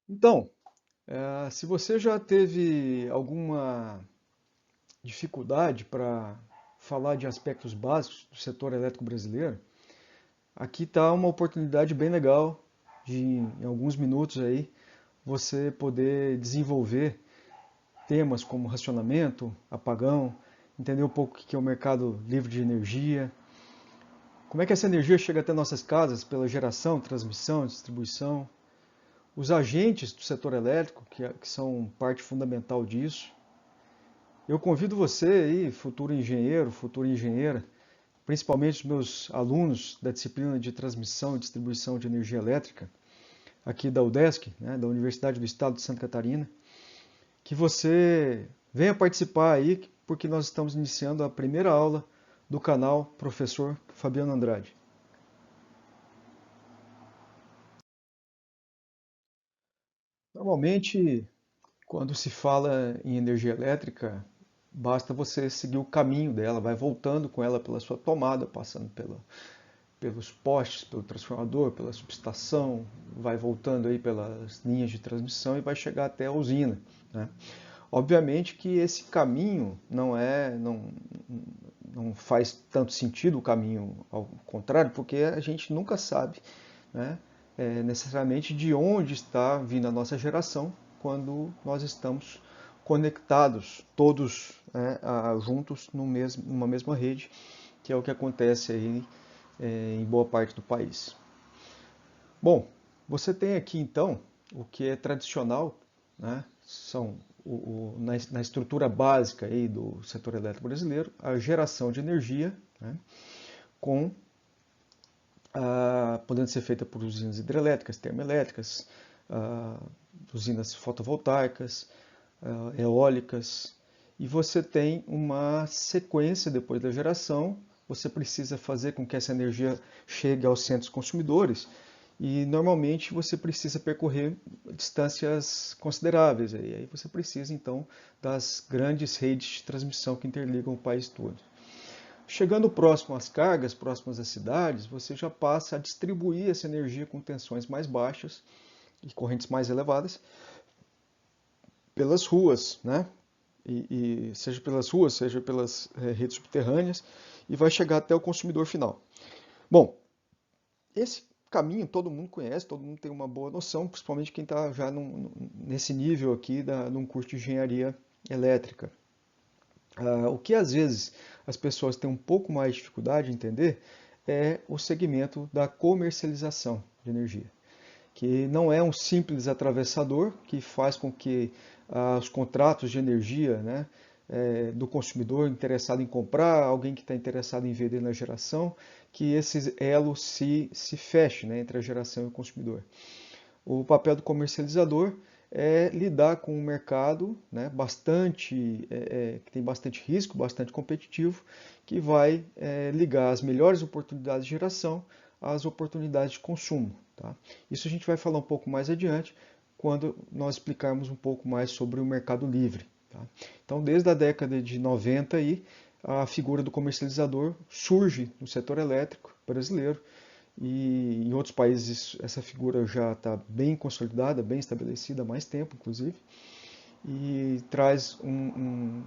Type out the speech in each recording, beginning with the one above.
Então, se você já teve alguma dificuldade para falar de aspectos básicos do setor elétrico brasileiro, aqui está uma oportunidade bem legal de, em alguns minutos aí, você poder desenvolver temas como racionamento, apagão, entender um pouco o que é o mercado livre de energia, como é que essa energia chega até nossas casas pela geração, transmissão, distribuição, os agentes do setor elétrico, que são parte fundamental disso. Eu convido você aí, futuro engenheiro, futura engenheira, principalmente os meus alunos da disciplina de transmissão e distribuição de energia elétrica, aqui da UDESC, né, da Universidade do Estado de Santa Catarina, que você venha participar aí, porque nós estamos iniciando a primeira aula do canal Professor Fabiano Andrade. Normalmente, quando se fala em energia elétrica, basta você seguir o caminho dela, vai voltando com ela pela sua tomada, passando pelos postes, pelo transformador, pela subestação, vai voltando aí pelas linhas de transmissão e vai chegar até a usina, né? Obviamente que esse caminho não faz tanto sentido o caminho ao contrário, porque a gente nunca sabe, né, necessariamente de onde está vindo a nossa geração quando nós estamos conectados todos, né, juntos numa mesma rede, que é o que acontece aí em boa parte do país. Bom, você tem aqui então o que é tradicional, né? São na estrutura básica aí do setor elétrico brasileiro, a geração de energia, né? Com podendo ser feita por usinas hidrelétricas, termoelétricas, ah, usinas fotovoltaicas, eólicas, e você tem uma sequência depois da geração. Você precisa fazer com que essa energia chegue aos centros consumidores e normalmente você precisa percorrer distâncias consideráveis. E aí você precisa então das grandes redes de transmissão que interligam o país todo. Chegando próximo às cargas, próximas às cidades, você já passa a distribuir essa energia com tensões mais baixas e correntes mais elevadas pelas ruas, né? Seja pelas ruas, seja pelas redes subterrâneas, e vai chegar até o consumidor final. Bom, esse caminho todo mundo conhece, todo mundo tem uma boa noção, principalmente quem está já nesse nível aqui num curso de engenharia elétrica. O que às vezes as pessoas têm um pouco mais de dificuldade de entender é o segmento da comercialização de energia, que não é um simples atravessador que faz com que os contratos de energia, né, do consumidor interessado em comprar, alguém que está interessado em vender na geração, que esse elo se feche, né, entre a geração e o consumidor. O papel do comercializador é lidar com um mercado, né, que tem bastante risco, bastante competitivo, que vai ligar as melhores oportunidades de geração às oportunidades de consumo. Tá? Isso a gente vai falar um pouco mais adiante, quando nós explicarmos um pouco mais sobre o mercado livre. Tá? Então, desde a década de 90, aí, a figura do comercializador surge no setor elétrico brasileiro, e em outros países essa figura já está bem consolidada, bem estabelecida há mais tempo, inclusive, e traz um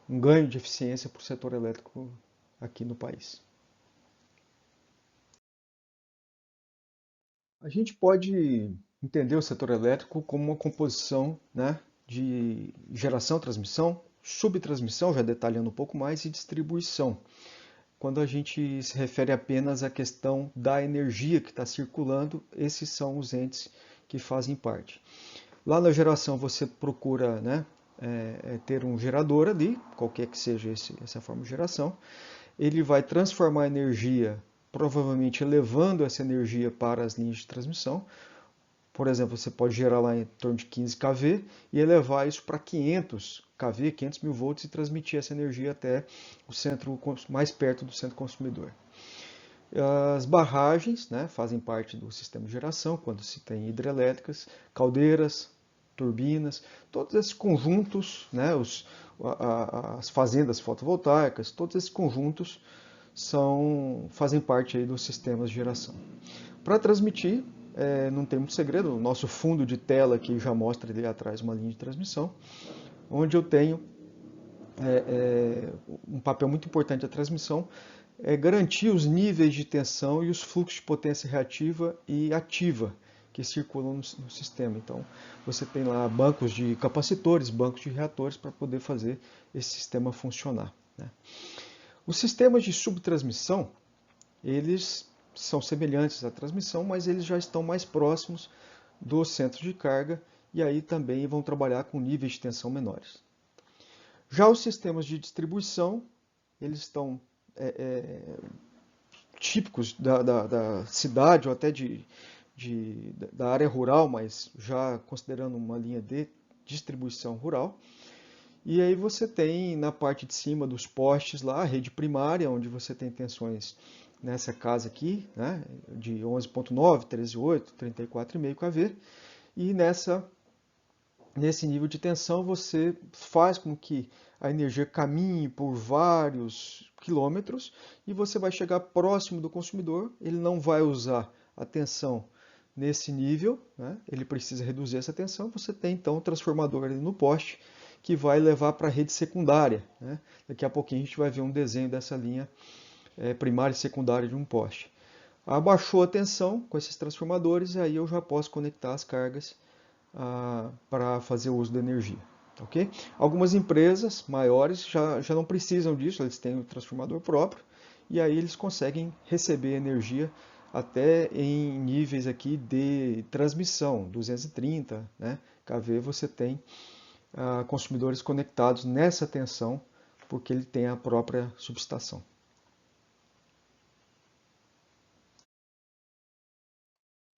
ganho de eficiência para o setor elétrico aqui no país. A gente pode entender o setor elétrico como uma composição, né, de geração, transmissão, subtransmissão, já detalhando um pouco mais, e distribuição. Quando a gente se refere apenas à questão da energia que está circulando, esses são os entes que fazem parte. Lá na geração você procura, né, ter um gerador ali, qualquer que seja essa forma de geração. Ele vai transformar a energia, provavelmente elevando essa energia para as linhas de transmissão. Por exemplo, você pode gerar lá em torno de 15 kV e elevar isso para 500 kV, 500 mil volts, e transmitir essa energia até o centro mais perto do centro consumidor. As barragens, né, fazem parte do sistema de geração, quando se tem hidrelétricas, caldeiras, turbinas, todos esses conjuntos, né, as fazendas fotovoltaicas, todos esses conjuntos fazem parte aí dos sistemas de geração. Para transmitir, não tem muito segredo, o nosso fundo de tela aqui já mostra ali atrás uma linha de transmissão, onde eu tenho um papel muito importante da transmissão, é garantir os níveis de tensão e os fluxos de potência reativa e ativa que circulam no sistema. Então, você tem lá bancos de capacitores, bancos de reatores para poder fazer esse sistema funcionar, né? Os sistemas de subtransmissão, eles são semelhantes à transmissão, mas eles já estão mais próximos do centro de carga e aí também vão trabalhar com níveis de tensão menores. Já os sistemas de distribuição, eles estão típicos da cidade ou até da área rural, mas já considerando uma linha de distribuição rural. E aí você tem na parte de cima dos postes lá a rede primária, onde você tem tensões nessa casa aqui, né, de 11.9, 13.8, 34,5 kV. E nesse nível de tensão você faz com que a energia caminhe por vários quilômetros e você vai chegar próximo do consumidor. Ele não vai usar a tensão nesse nível, né? Ele precisa reduzir essa tensão. Você tem então um transformador ali no poste que vai levar para a rede secundária, né? Daqui a pouquinho a gente vai ver um desenho dessa linha primária e secundária de um poste. Abaixou a tensão com esses transformadores, e aí eu já posso conectar as cargas para fazer o uso da energia. Okay? Algumas empresas maiores já não precisam disso, eles têm o transformador próprio, e aí eles conseguem receber energia até em níveis aqui de transmissão, 230, né, kV, você tem consumidores conectados nessa tensão, porque ele tem a própria subestação.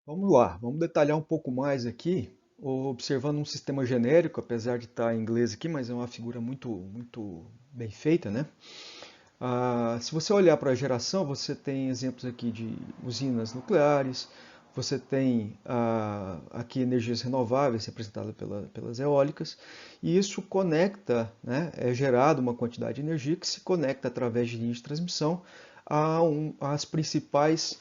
Vamos lá, vamos detalhar um pouco mais aqui, observando um sistema genérico, apesar de estar em inglês aqui, mas é uma figura muito bem feita, né? Se você olhar para a geração, você tem exemplos aqui de usinas nucleares, você tem aqui energias renováveis representadas pelas eólicas, e isso conecta, né, é gerado uma quantidade de energia que se conecta através de linhas de transmissão às principais,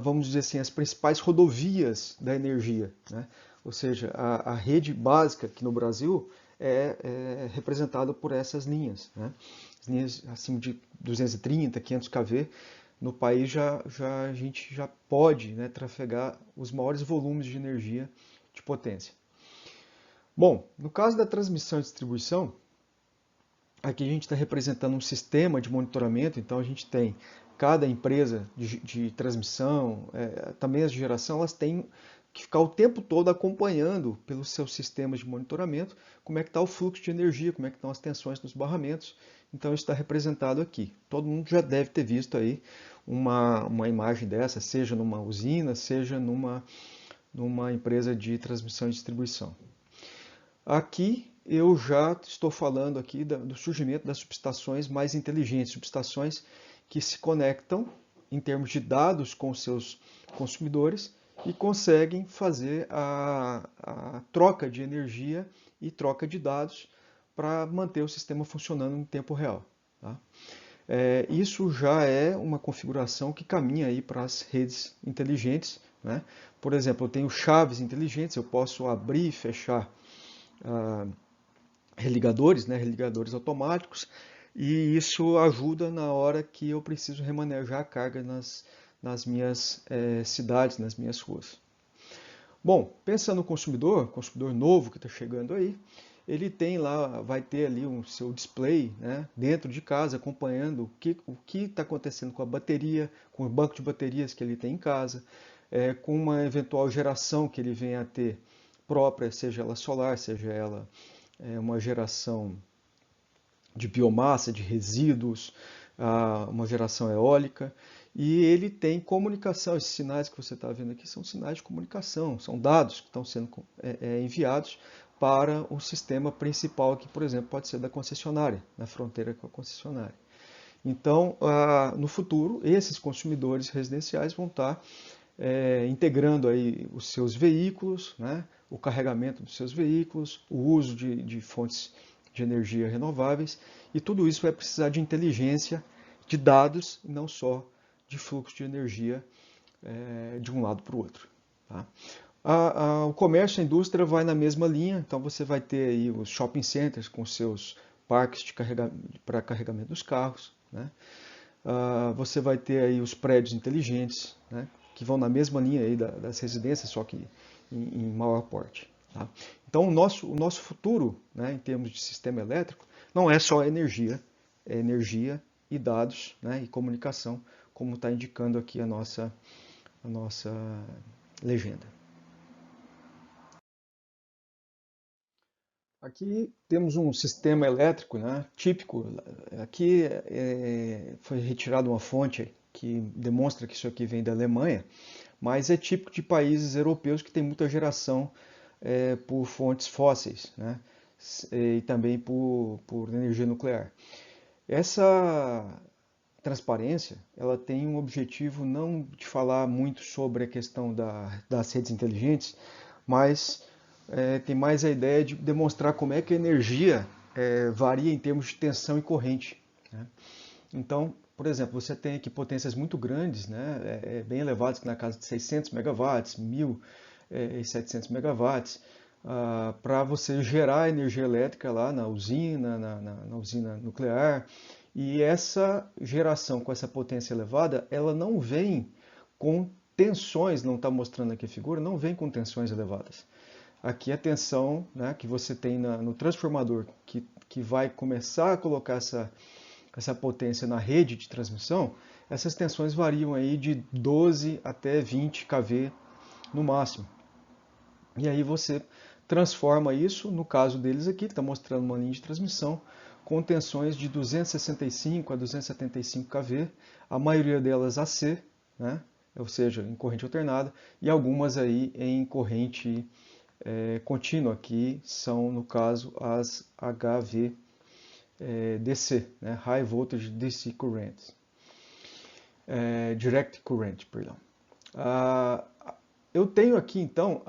vamos dizer assim, as principais rodovias da energia, né? Ou seja, a rede básica aqui no Brasil é representada por essas linhas, né? As linhas acima de 230, 500 kV, no país a gente já pode, né, trafegar os maiores volumes de energia de potência. Bom, no caso da transmissão e distribuição, aqui a gente está representando um sistema de monitoramento, então a gente tem cada empresa de transmissão, também as de geração, elas têm que ficar o tempo todo acompanhando pelos seus sistemas de monitoramento como é que está o fluxo de energia, como é que estão as tensões dos barramentos. Então isso está representado aqui. Todo mundo já deve ter visto aí uma imagem dessa, seja numa usina, seja numa empresa de transmissão e distribuição. Aqui eu já estou falando aqui do surgimento das subestações mais inteligentes, subestações que se conectam em termos de dados com os seus consumidores e conseguem fazer a troca de energia e troca de dados para manter o sistema funcionando em tempo real. Tá? Isso já é uma configuração que caminha aí para as redes inteligentes, né? Por exemplo, eu tenho chaves inteligentes, eu posso abrir e fechar religadores, né? Religadores automáticos, e isso ajuda na hora que eu preciso remanejar a carga nas minhas cidades, nas minhas ruas. Bom, pensando no consumidor novo que está chegando aí, ele tem lá, vai ter ali o seu display, né, dentro de casa, acompanhando o que está acontecendo com a bateria, com o banco de baterias que ele tem em casa, com uma eventual geração que ele venha a ter própria, seja ela solar, seja ela uma geração de biomassa, de resíduos, uma geração eólica. E ele tem comunicação. Esses sinais que você está vendo aqui são sinais de comunicação, são dados que estão sendo enviados para o sistema principal aqui, por exemplo, pode ser da concessionária, na fronteira com a concessionária. Então, no futuro, esses consumidores residenciais vão estar integrando aí os seus veículos, né, o carregamento dos seus veículos, o uso de fontes de energia renováveis, e tudo isso vai precisar de inteligência, de dados, e não só de fluxo de energia de um lado para o outro. Tá? O comércio e a indústria vai na mesma linha, então você vai ter aí os shopping centers com seus parques para carregamento dos carros, né? Você vai ter aí os prédios inteligentes, né? Que vão na mesma linha aí das residências, só que em maior porte. Tá? Então o nosso futuro, né, em termos de sistema elétrico, não é só energia, é energia e dados, né, e comunicação, como está indicando aqui a nossa legenda. Aqui temos um sistema elétrico, né, típico. Aqui foi retirada uma fonte que demonstra que isso aqui vem da Alemanha, mas é típico de países europeus que tem muita geração por fontes fósseis, né, e também por energia nuclear. Essa transparência, ela tem um objetivo não de falar muito sobre a questão das redes inteligentes, mas tem mais a ideia de demonstrar como é que a energia varia em termos de tensão e corrente, né? Então, por exemplo, você tem aqui potências muito grandes, né, bem elevadas, na casa de 600 megawatts, 1.700 megawatts, para você gerar energia elétrica lá na usina, na usina nuclear. E essa geração com essa potência elevada, ela não vem com tensões, não está mostrando aqui a figura, não vem com tensões elevadas. Aqui a tensão, né, que você tem no transformador, que vai começar a colocar essa potência na rede de transmissão, essas tensões variam aí de 12 até 20 kV no máximo. E aí você transforma isso, no caso deles aqui, que está mostrando uma linha de transmissão, com tensões de 265 a 275 kV, a maioria delas AC, né? Ou seja, em corrente alternada, e algumas aí em corrente contínua, que são, no caso, as HVDC, né? High Voltage DC Current, Direct Current, perdão. Eu tenho aqui, então,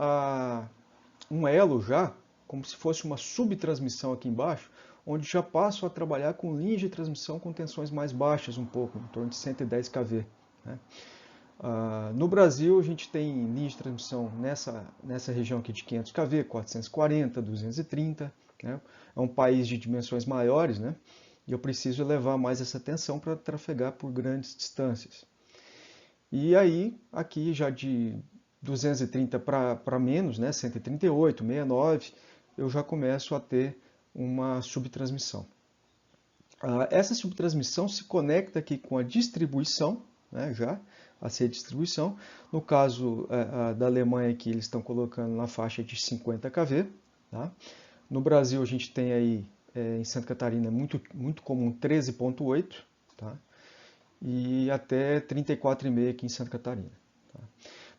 um elo já, como se fosse uma subtransmissão aqui embaixo, onde já passo a trabalhar com linhas de transmissão com tensões mais baixas um pouco, em torno de 110 kV. Né? No Brasil, a gente tem linhas de transmissão nessa região aqui de 500 kV, 440, 230. Né? É um país de dimensões maiores, né? E eu preciso elevar mais essa tensão para trafegar por grandes distâncias. E aí, aqui já de 230 para menos, né, 138, 69, eu já começo a ter uma subtransmissão. Essa subtransmissão se conecta aqui com a distribuição, né, já a ser distribuição. No caso da Alemanha aqui, eles estão colocando na faixa de 50 kV. Tá? No Brasil a gente tem aí, em Santa Catarina, muito comum 13.8, tá? E até 34,5 aqui em Santa Catarina. Tá?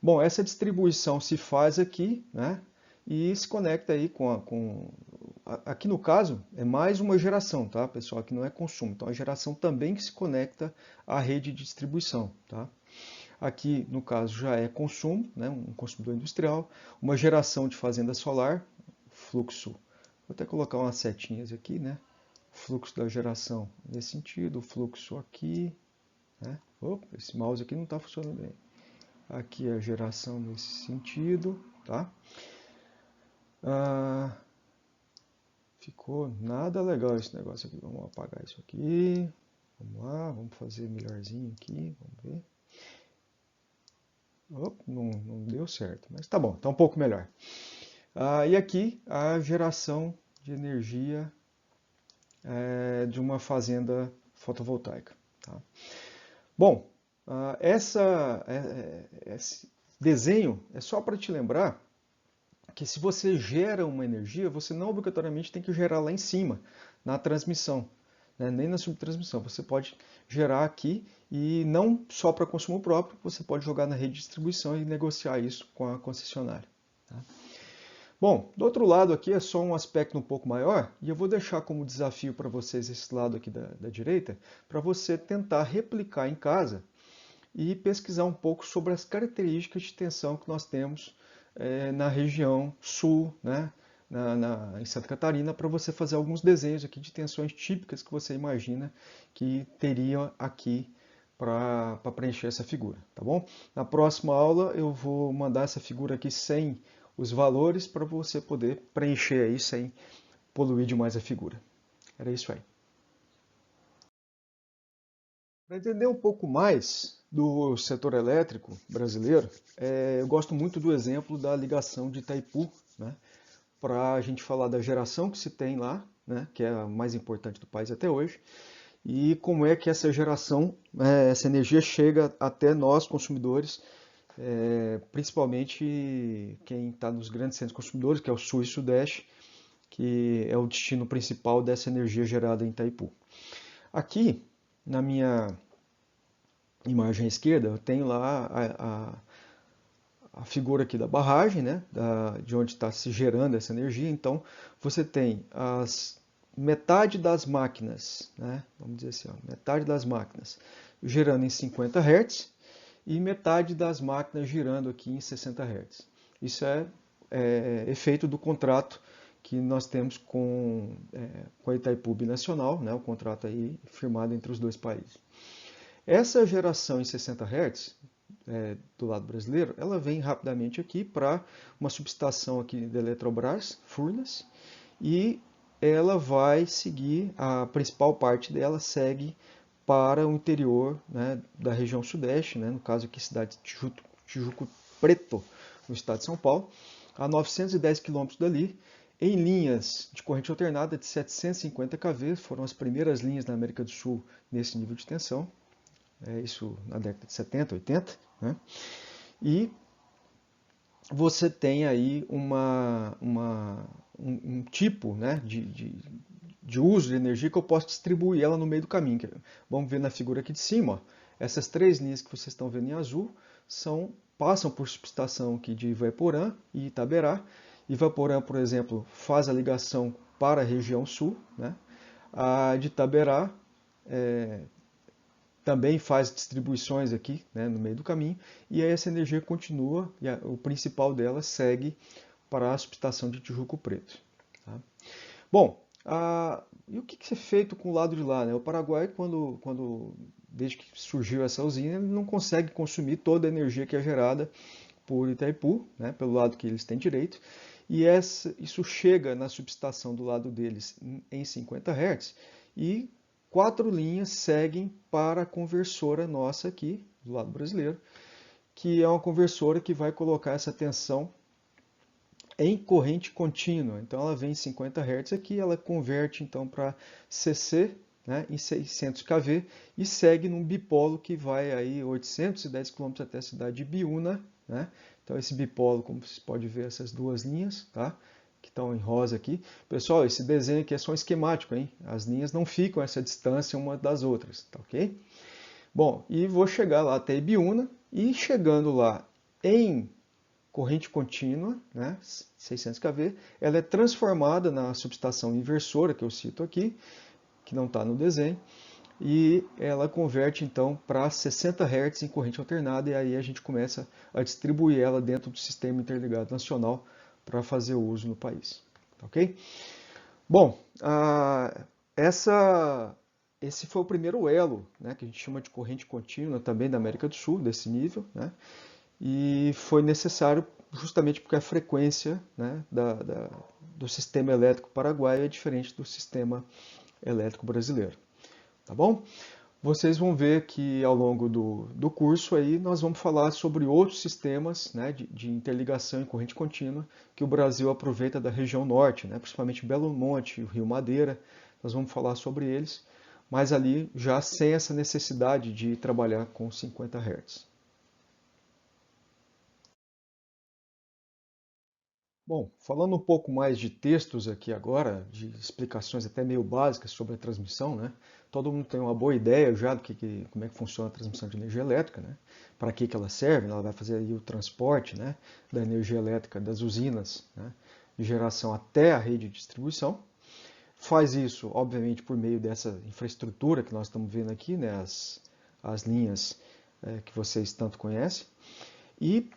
Bom, essa distribuição se faz aqui, né? E se conecta aí aqui no caso, é mais uma geração, tá, pessoal? Aqui não é consumo. Então, a geração também que se conecta à rede de distribuição, tá? Aqui, no caso, já é consumo, né? Um consumidor industrial. Uma geração de fazenda solar, fluxo. Vou até colocar umas setinhas aqui, né? Fluxo da geração nesse sentido, o fluxo aqui, né? Opa, esse mouse aqui não está funcionando bem. Aqui é a geração nesse sentido, tá? Ficou nada legal esse negócio aqui. Vamos apagar isso aqui. Vamos lá, vamos fazer melhorzinho aqui. Vamos ver. Opa, não deu certo, mas tá bom, tá um pouco melhor. E aqui a geração de energia de uma fazenda fotovoltaica. Tá? Bom, esse desenho é só para te lembrar que se você gera uma energia, você não obrigatoriamente tem que gerar lá em cima, na transmissão, né? Nem na subtransmissão. Você pode gerar aqui e não só para consumo próprio, você pode jogar na rede de distribuição e negociar isso com a concessionária. Tá? Bom, do outro lado aqui é só um aspecto um pouco maior, e eu vou deixar como desafio para vocês esse lado aqui da direita, para você tentar replicar em casa e pesquisar um pouco sobre as características de tensão que nós temos na região sul, né, em Santa Catarina, para você fazer alguns desenhos aqui de tensões típicas que você imagina que teria aqui para preencher essa figura, tá bom? Na próxima aula eu vou mandar essa figura aqui sem os valores para você poder preencher aí sem poluir demais a figura. Era isso aí. Para entender um pouco mais do setor elétrico brasileiro, eu gosto muito do exemplo da ligação de Itaipu, né, para a gente falar da geração que se tem lá, né, que é a mais importante do país até hoje, e como é que essa geração, essa energia chega até nós, consumidores, principalmente quem está nos grandes centros consumidores, que é o Sul e Sudeste, que é o destino principal dessa energia gerada em Itaipu. Aqui, na minha imagem à esquerda, eu tenho lá a figura aqui da barragem, né, de onde está se gerando essa energia. Então, você tem metade das máquinas, né, vamos dizer assim, ó, metade das máquinas gerando em 50 Hz e metade das máquinas girando aqui em 60 Hz. Isso é efeito do contrato que nós temos com a Itaipu Binacional, né, o contrato aí firmado entre os dois países. Essa geração em 60 Hz, do lado brasileiro, ela vem rapidamente aqui para uma subestação aqui da Eletrobras, Furnas, e ela vai seguir, a principal parte dela segue para o interior, né, da região sudeste, né, no caso aqui cidade de Tijuco Preto, no estado de São Paulo, a 910 quilômetros dali, em linhas de corrente alternada de 750 kV, foram as primeiras linhas na América do Sul nesse nível de tensão, isso na década de 70, 80, né? E você tem aí um tipo, né, de uso de energia que eu posso distribuir ela no meio do caminho. Vamos ver na figura aqui de cima, ó. Essas três linhas que vocês estão vendo em azul passam por subestação aqui de Ivaiporã e Itaberá. Ivaiporã, por exemplo, faz a ligação para a região sul, né? A de Itaberá também faz distribuições aqui, né, no meio do caminho, e aí essa energia continua, e o principal dela segue para a subestação de Tijuco Preto. Tá? Bom, e o que é feito com o lado de lá? Né? O Paraguai, desde que surgiu essa usina, ele não consegue consumir toda a energia que é gerada por Itaipu, né, pelo lado que eles têm direito, e isso chega na subestação do lado deles em 50 Hz, e 4 linhas seguem para a conversora nossa aqui, do lado brasileiro, que é uma conversora que vai colocar essa tensão em corrente contínua. Então ela vem em 50 Hz aqui, ela converte então para CC, né, em 600 kV e segue num bipolo que vai aí 810 km até a cidade de Biúna, né? Então esse bipolo, como vocês podem ver, essas duas linhas, tá? Que estão em rosa aqui. Pessoal, esse desenho aqui é só um esquemático, hein? As linhas não ficam a essa distância uma das outras, tá ok? Bom, e vou chegar lá até Ibiúna, e chegando lá em corrente contínua, né, 600 kV, ela é transformada na subestação inversora, que eu cito aqui, que não está no desenho, e ela converte então para 60 Hz em corrente alternada, e aí a gente começa a distribuir ela dentro do Sistema Interligado Nacional para fazer uso no país. Ok? Bom, esse foi o primeiro elo, né, que a gente chama de corrente contínua também da América do Sul, desse nível, né, e foi necessário justamente porque a frequência, né, do sistema elétrico paraguaio é diferente do sistema elétrico brasileiro. Tá bom? Vocês vão ver que ao longo do curso aí nós vamos falar sobre outros sistemas, né, de interligação em corrente contínua que o Brasil aproveita da região norte, né, principalmente Belo Monte, o Rio Madeira. Nós vamos falar sobre eles, mas ali já sem essa necessidade de trabalhar com 50 Hz. Bom, falando um pouco mais de textos aqui agora, de explicações até meio básicas sobre a transmissão, né? Todo mundo tem uma boa ideia já do como é que funciona a transmissão de energia elétrica, né? Para que ela serve? Ela vai fazer aí o transporte, né, da energia elétrica das usinas, né, de geração até a rede de distribuição. Faz isso, obviamente, por meio dessa infraestrutura que nós estamos vendo aqui, né, as linhas que vocês tanto conhecem. E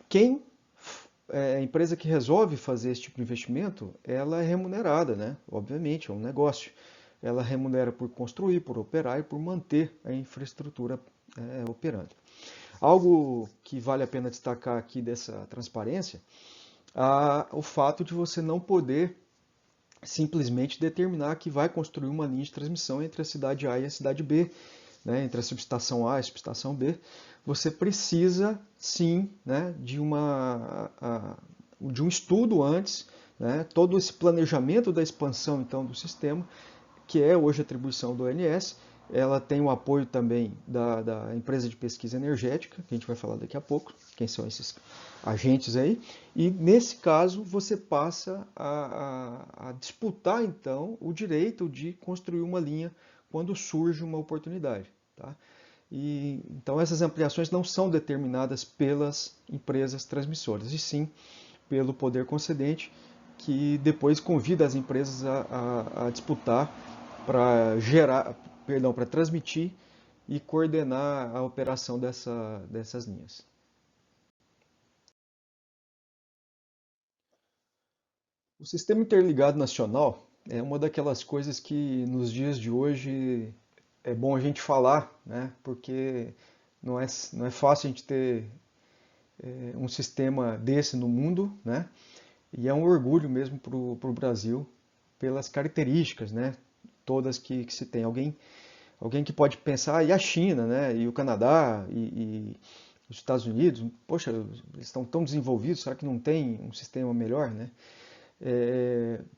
a empresa que resolve fazer esse tipo de investimento, ela é remunerada, né? Obviamente, é um negócio. Ela remunera por construir, por operar e por manter a infraestrutura operando. Algo que vale a pena destacar aqui dessa transparência, o fato de você não poder simplesmente determinar que vai construir uma linha de transmissão entre a cidade A e a cidade B, né, entre a subestação A e a subestação B. Você precisa, sim, né, de um estudo antes, né, todo esse planejamento da expansão então do sistema, que é hoje atribuição do ONS. Ela tem o apoio também da empresa de pesquisa energética, que a gente vai falar daqui a pouco, quem são esses agentes aí. E nesse caso você passa a disputar então o direito de construir uma linha quando surge uma oportunidade. Tá? Então essas ampliações não são determinadas pelas empresas transmissoras, e sim pelo poder concedente, que depois convida as empresas a disputar para gerar, perdão, para transmitir e coordenar a operação dessas linhas. O Sistema Interligado Nacional é uma daquelas coisas que nos dias de hoje é bom a gente falar, né? Porque não é fácil a gente ter um sistema desse no mundo, né? E é um orgulho mesmo para o Brasil pelas características, né? Todas que se tem. Alguém que pode pensar, e a China, né? E o Canadá, e os Estados Unidos, poxa, eles estão tão desenvolvidos, será que não tem um sistema melhor, né?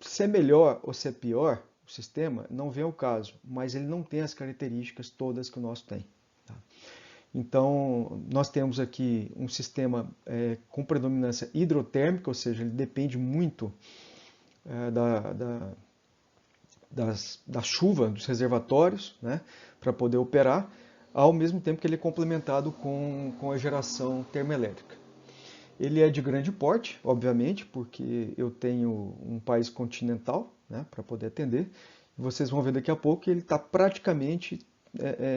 Se é melhor ou se é pior o sistema, não vem ao caso, mas ele não tem as características todas que o nosso tem. Tá? Então, nós temos aqui um sistema com predominância hidrotérmica, ou seja, ele depende muito da chuva, dos reservatórios, né, para poder operar, ao mesmo tempo que ele é complementado com a geração termoelétrica. Ele é de grande porte, obviamente, porque eu tenho um país continental, né, para poder atender. Vocês vão ver daqui a pouco que ele está praticamente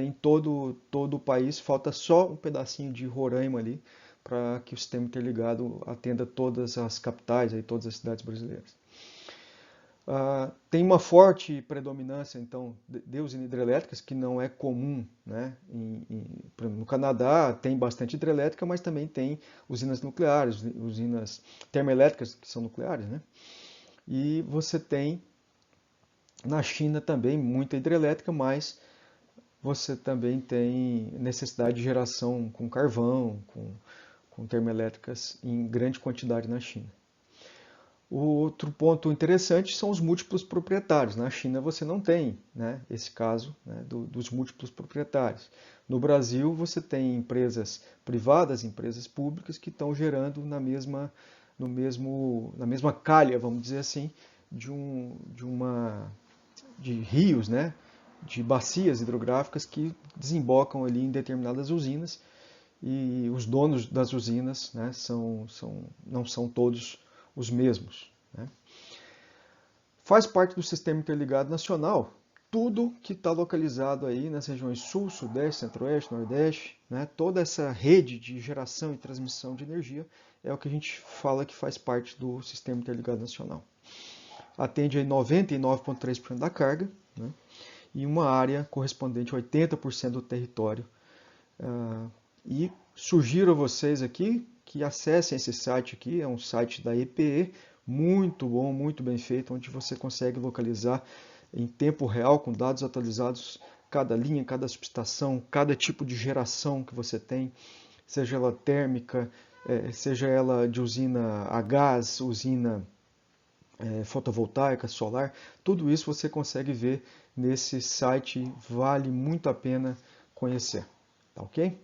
em todo o país, falta só um pedacinho de Roraima ali para que o sistema interligado atenda todas as capitais, aí, todas as cidades brasileiras. Tem uma forte predominância, então, de usinas hidrelétricas, que não é comum, né? No Canadá tem bastante hidrelétrica, mas também tem usinas nucleares, usinas termoelétricas que são nucleares, né? E você tem na China também muita hidrelétrica, mas você também tem necessidade de geração com carvão, com termoelétricas em grande quantidade na China. O outro ponto interessante são os múltiplos proprietários. Na China você não tem, né, esse caso, né, dos múltiplos proprietários. No Brasil você tem empresas privadas, empresas públicas que estão gerando na mesma calha, vamos dizer assim, de rios, né, de bacias hidrográficas que desembocam ali em determinadas usinas, e os donos das usinas, né, não são todos os mesmos. Né? Faz parte do Sistema Interligado Nacional tudo que está localizado aí nas regiões Sul, Sudeste, Centro-Oeste, Nordeste, né? Toda essa rede de geração e transmissão de energia é o que a gente fala que faz parte do Sistema Interligado Nacional. Atende aí 99,3% da carga, né? E uma área correspondente a 80% do território. E sugiro a vocês aqui que acessem esse site aqui, é um site da EPE, muito bom, muito bem feito, onde você consegue localizar em tempo real, com dados atualizados, cada linha, cada subestação, cada tipo de geração que você tem, seja ela térmica, seja ela de usina a gás, usina fotovoltaica, solar, tudo isso você consegue ver nesse site, vale muito a pena conhecer, tá ok?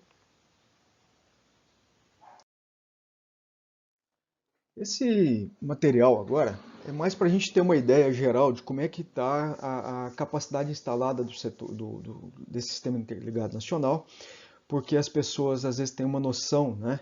Esse material agora é mais para a gente ter uma ideia geral de como é que está a capacidade instalada do setor, desse sistema interligado nacional, porque as pessoas às vezes têm uma noção, né,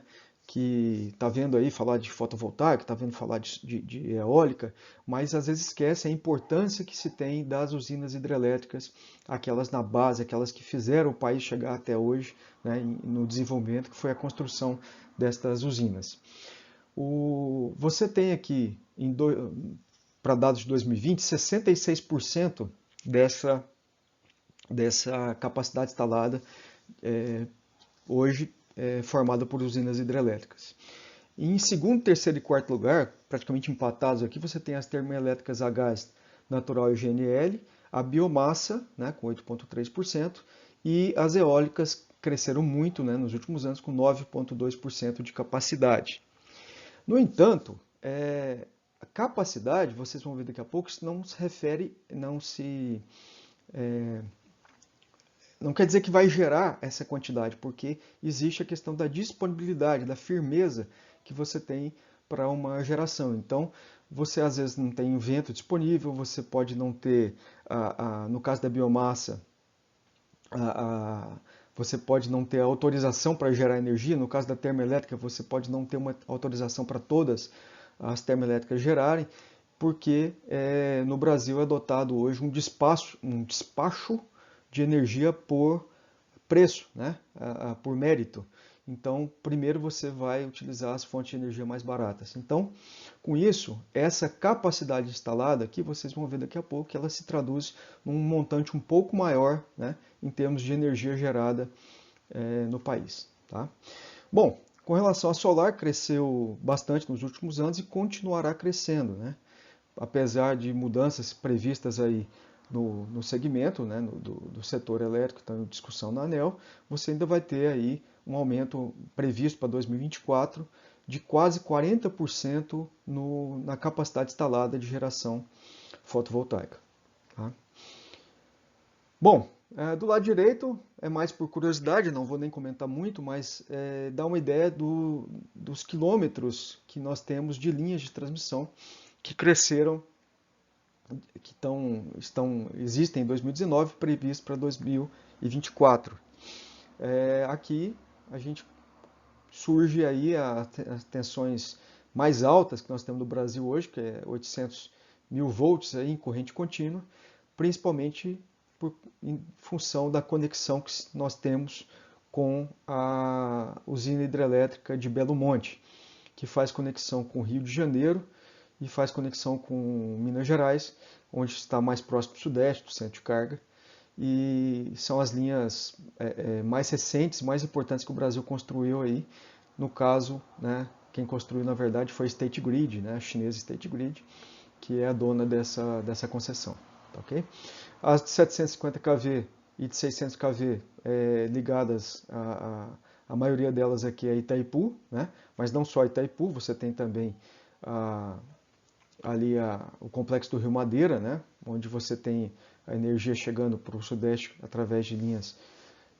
que está vendo aí falar de fotovoltaica, está vendo falar de eólica, mas às vezes esquece a importância que se tem das usinas hidrelétricas, aquelas na base, aquelas que fizeram o país chegar até hoje, né, no desenvolvimento, que foi a construção destas usinas. Você tem aqui, para dados de 2020, 66% dessa capacidade instalada hoje formada por usinas hidrelétricas. Em segundo, terceiro e quarto lugar, praticamente empatados aqui, você tem as termoelétricas a gás natural e GNL, a biomassa, né, com 8,3%, e as eólicas cresceram muito, né, nos últimos anos, com 9,2% de capacidade. No entanto, a capacidade, vocês vão ver daqui a pouco, isso não se refere, não quer dizer que vai gerar essa quantidade, porque existe a questão da disponibilidade, da firmeza que você tem para uma geração. Então, você às vezes não tem vento disponível, você pode não ter, no caso da biomassa, você pode não ter autorização para gerar energia. No caso da termoelétrica, você pode não ter uma autorização para todas as termoelétricas gerarem, porque no Brasil é adotado hoje um despacho de energia por preço, né? Por mérito. Então, primeiro você vai utilizar as fontes de energia mais baratas. Então, com isso, essa capacidade instalada aqui, vocês vão ver daqui a pouco, que ela se traduz num montante um pouco maior, né, em termos de energia gerada no país. Tá? Bom, com relação à solar, cresceu bastante nos últimos anos e continuará crescendo, né? Apesar de mudanças previstas aí no segmento, né, do setor elétrico, está em discussão na ANEEL, você ainda vai ter aí um aumento previsto para 2024 de quase 40% na capacidade instalada de geração fotovoltaica. Tá? Bom, do lado direito é mais por curiosidade, não vou nem comentar muito, mas dá uma ideia dos quilômetros que nós temos de linhas de transmissão que cresceram, que existem em 2019, previsto para 2024. Aqui a gente surge aí as tensões mais altas que nós temos no Brasil hoje, que é 800 mil volts aí em corrente contínua, principalmente em função da conexão que nós temos com a usina hidrelétrica de Belo Monte, que faz conexão com o Rio de Janeiro e faz conexão com Minas Gerais, onde está mais próximo do Sudeste, do centro de carga, e são as linhas mais recentes, mais importantes que o Brasil construiu aí. No caso, né, quem construiu na verdade foi a State Grid, né, a chinesa State Grid, que é a dona dessa concessão. Tá, okay? As de 750 kV e de 600 kV ligadas, a maioria delas aqui é Itaipu, né, mas não só Itaipu, você tem também ali o complexo do Rio Madeira, né, onde você tem a energia chegando para o Sudeste através de linhas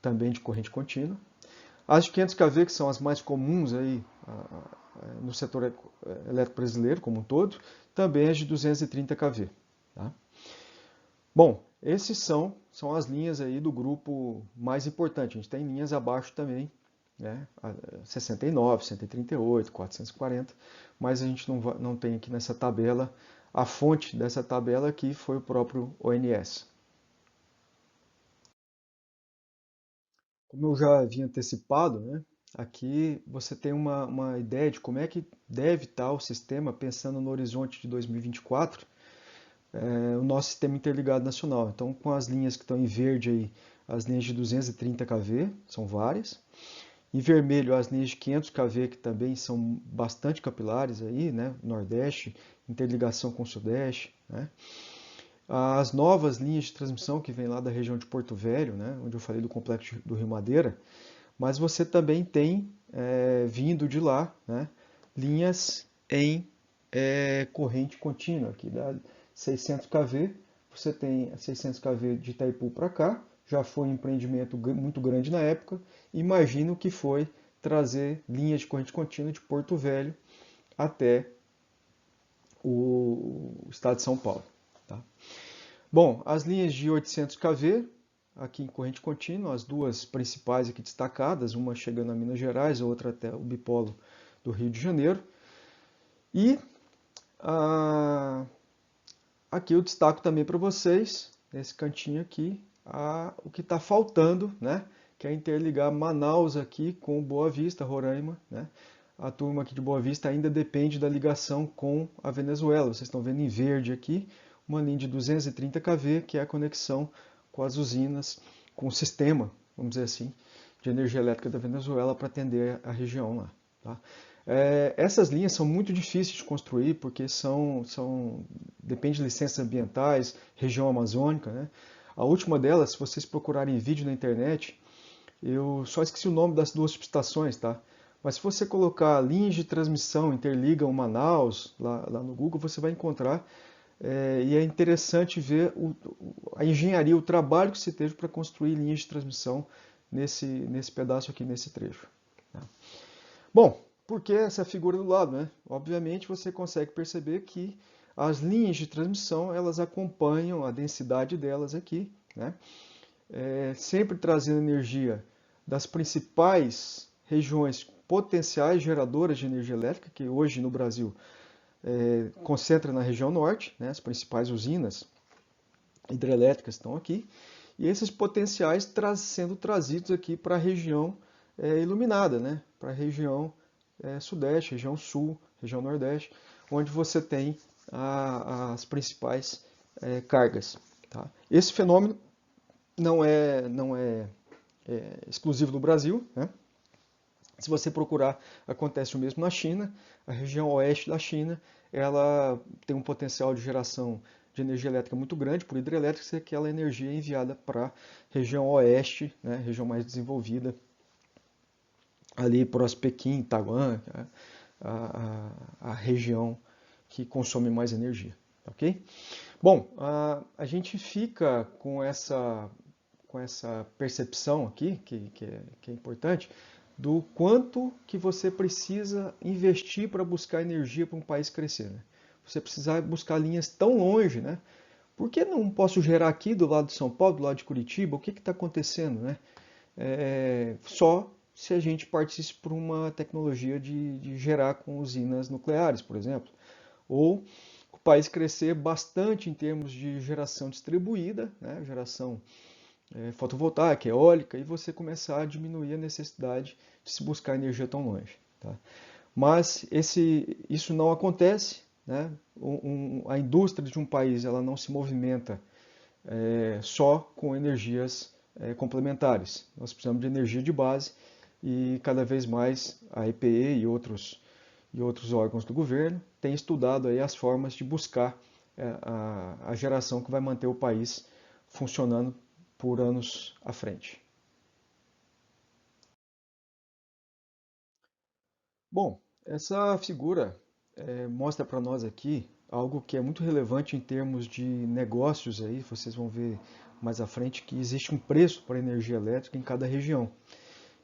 também de corrente contínua. As de 500 kV, que são as mais comuns aí, no setor elétrico brasileiro como um todo, também as de 230 kV. Tá? Bom, esses são as linhas aí do grupo mais importante. A gente tem linhas abaixo também, né? 69, 138, 440, mas a gente não tem aqui nessa tabela. A fonte dessa tabela aqui foi o próprio ONS. Como eu já havia antecipado, né, aqui você tem uma ideia de como é que deve estar o sistema pensando no horizonte de 2024, o nosso sistema interligado nacional. Então, com as linhas que estão em verde aí, as linhas de 230 kV, são várias. Em vermelho, as linhas de 500 kV, que também são bastante capilares aí, né? Nordeste, interligação com o Sudeste, né? As novas linhas de transmissão que vêm lá da região de Porto Velho, né? Onde eu falei do complexo do Rio Madeira, mas você também tem, vindo de lá, né? Linhas em corrente contínua, aqui da 600 kV, você tem 600 kV de Itaipu para cá, já foi um empreendimento muito grande na época. Imagino que foi trazer linhas de corrente contínua de Porto Velho até o estado de São Paulo. Tá? Bom, as linhas de 800 kV, aqui em corrente contínua, as duas principais aqui destacadas, uma chegando a Minas Gerais, a outra até o bipolo do Rio de Janeiro. E aqui eu destaco também para vocês, nesse cantinho aqui, o que está faltando, né? Que é interligar Manaus aqui com Boa Vista, Roraima, né? A turma aqui de Boa Vista ainda depende da ligação com a Venezuela. Vocês estão vendo em verde aqui uma linha de 230 kV, que é a conexão com as usinas, com o sistema, vamos dizer assim, de energia elétrica da Venezuela para atender a região lá. Tá? Essas linhas são muito difíceis de construir porque depende de licenças ambientais, região amazônica, né? A última delas, se vocês procurarem vídeo na internet, eu só esqueci o nome das duas subestações, tá? Mas se você colocar linhas de transmissão interligam Manaus lá no Google, você vai encontrar. E é interessante ver a engenharia, o trabalho que se teve para construir linhas de transmissão nesse pedaço aqui, nesse trecho. Tá? Bom, por que essa figura do lado, né? Obviamente você consegue perceber que as linhas de transmissão elas acompanham a densidade delas aqui, né? Sempre trazendo energia das principais regiões potenciais geradoras de energia elétrica, que hoje no Brasil concentra na região norte, né? As principais usinas hidrelétricas estão aqui, e esses potenciais sendo trazidos aqui para a região iluminada, né? Para a região sudeste, região sul, região nordeste, onde você tem as principais cargas. Tá? Esse fenômeno não é exclusivo do Brasil, né? Se você procurar, acontece o mesmo na China. A região oeste da China, ela tem um potencial de geração de energia elétrica muito grande por hidrelétrica, que é aquela energia enviada para a região oeste, né, região mais desenvolvida, ali próximo Pequim, Taiwan, a região que consome mais energia. Ok? Bom, a gente fica com essa percepção aqui, que é importante, do quanto que você precisa investir para buscar energia para um país crescer. Né? Você precisa buscar linhas tão longe, né? Por que não posso gerar aqui do lado de São Paulo, do lado de Curitiba? O que está acontecendo? Né? Só se a gente partisse por uma tecnologia de gerar com usinas nucleares, por exemplo. Ou o país crescer bastante em termos de geração distribuída, né? Geração fotovoltaica, eólica, e você começar a diminuir a necessidade de se buscar energia tão longe. Tá? Mas isso não acontece, né? A indústria de um país ela não se movimenta só com energias complementares. Nós precisamos de energia de base e cada vez mais a EPE e outros órgãos do governo têm estudado aí as formas de buscar a geração que vai manter o país funcionando por anos à frente. Bom, essa figura mostra para nós aqui algo que é muito relevante em termos de negócios aí, vocês vão ver mais à frente que existe um preço para energia elétrica em cada região.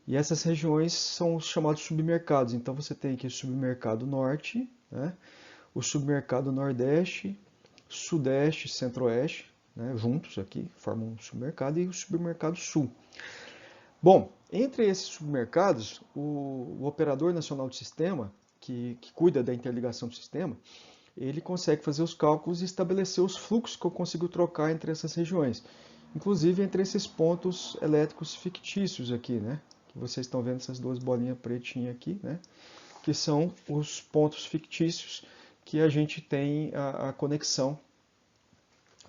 E essas regiões são os chamados submercados. Então você tem aqui o submercado norte, né? O submercado nordeste, sudeste, centro-oeste, né? Juntos aqui, formam um submercado, e o submercado sul. Bom, entre esses submercados, o operador nacional de sistema, que cuida da interligação do sistema, ele consegue fazer os cálculos e estabelecer os fluxos que eu consigo trocar entre essas regiões. Inclusive entre esses pontos elétricos fictícios aqui, né? Que vocês estão vendo essas duas bolinhas pretinhas aqui, né? Que são os pontos fictícios que a gente tem a conexão.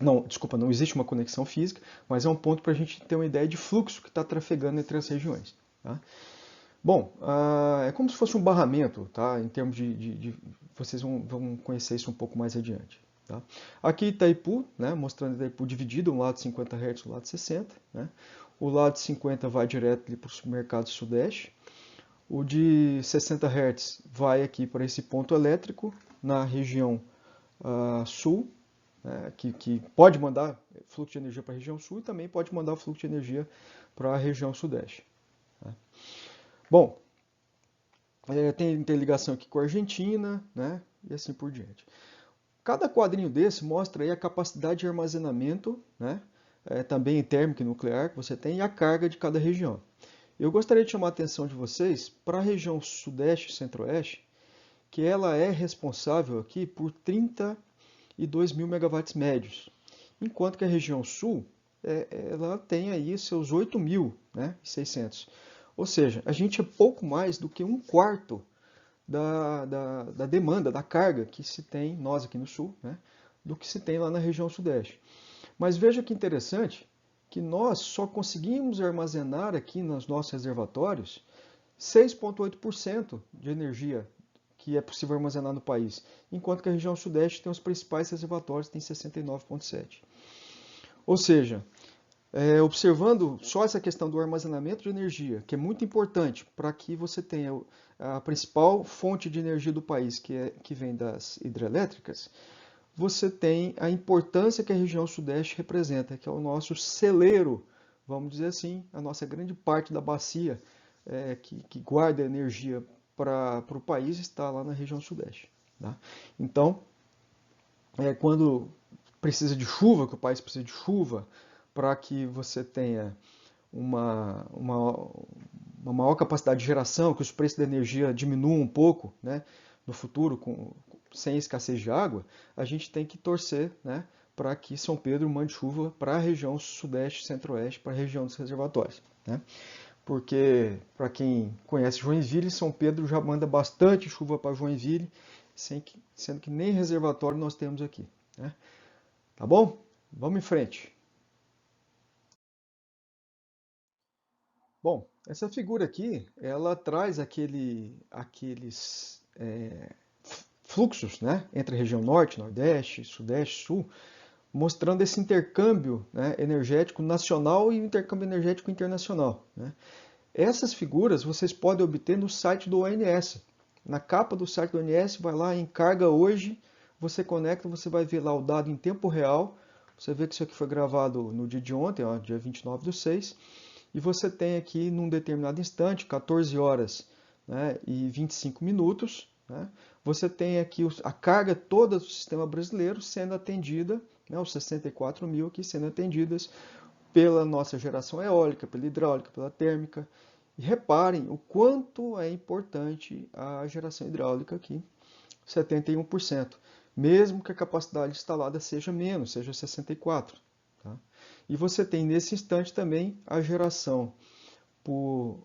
Não, desculpa, não existe uma conexão física, mas é um ponto para a gente ter uma ideia de fluxo que está trafegando entre as regiões. Tá? Bom, é como se fosse um barramento, tá? Em termos vocês vão conhecer isso um pouco mais adiante. Tá? Aqui Itaipu, né? Mostrando Itaipu dividido, um lado de 50 Hz e um lado de 60. Né? O lado de 50 vai direto para o submercado sudeste. O de 60 Hz vai aqui para esse ponto elétrico na região sul, né, que pode mandar fluxo de energia para a região sul e também pode mandar fluxo de energia para a região sudeste. Né. Bom, tem interligação aqui com a Argentina, né, e assim por diante. Cada quadrinho desse mostra aí a capacidade de armazenamento, né, também térmica e nuclear que você tem, e a carga de cada região. Eu gostaria de chamar a atenção de vocês para a região sudeste e centro-oeste, que ela é responsável aqui por 32 mil megawatts médios, enquanto que a região sul ela tem aí seus 8.600. Né, 600. Ou seja, a gente é pouco mais do que um quarto da demanda, da carga que se tem, nós aqui no sul, né, do que se tem lá na região sudeste. Mas veja que interessante que nós só conseguimos armazenar aqui nos nossos reservatórios 6,8% de energia que é possível armazenar no país, enquanto que a região sudeste tem os principais reservatórios, tem 69,7%. Ou seja, observando só essa questão do armazenamento de energia, que é muito importante para que você tenha a principal fonte de energia do país, que vem das hidrelétricas, você tem a importância que a região sudeste representa, que é o nosso celeiro, vamos dizer assim, a nossa grande parte da bacia que guarda energia para o país está lá na região sudeste. Tá? Então, quando precisa de chuva, que o país precisa de chuva, para que você tenha uma maior capacidade de geração, que os preços da energia diminuam um pouco, né, no futuro, sem escassez de água, a gente tem que torcer, né, para que São Pedro mande chuva para a região sudeste, centro-oeste, para a região dos reservatórios. Né? Porque, para quem conhece Joinville, São Pedro já manda bastante chuva para Joinville, sendo que nem reservatório nós temos aqui. Né? Tá bom? Vamos em frente. Bom, essa figura aqui, ela traz aqueles fluxos, né, entre a região norte, nordeste, sudeste, sul, mostrando esse intercâmbio, né, energético nacional e o intercâmbio energético internacional. Né? Essas figuras vocês podem obter no site do ONS. Na capa do site do ONS, vai lá em Carga Hoje, você conecta, você vai ver lá o dado em tempo real. Você vê que isso aqui foi gravado no dia de ontem, ó, dia 29/6. E você tem aqui, num determinado instante, 14 horas, né, e 25 minutos, né, você tem aqui a carga toda do sistema brasileiro sendo atendida, né, os 64 mil aqui sendo atendidas pela nossa geração eólica, pela hidráulica, pela térmica. E reparem o quanto é importante a geração hidráulica aqui, 71%, mesmo que a capacidade instalada seja menos, seja 64%. Tá? E você tem nesse instante também a geração por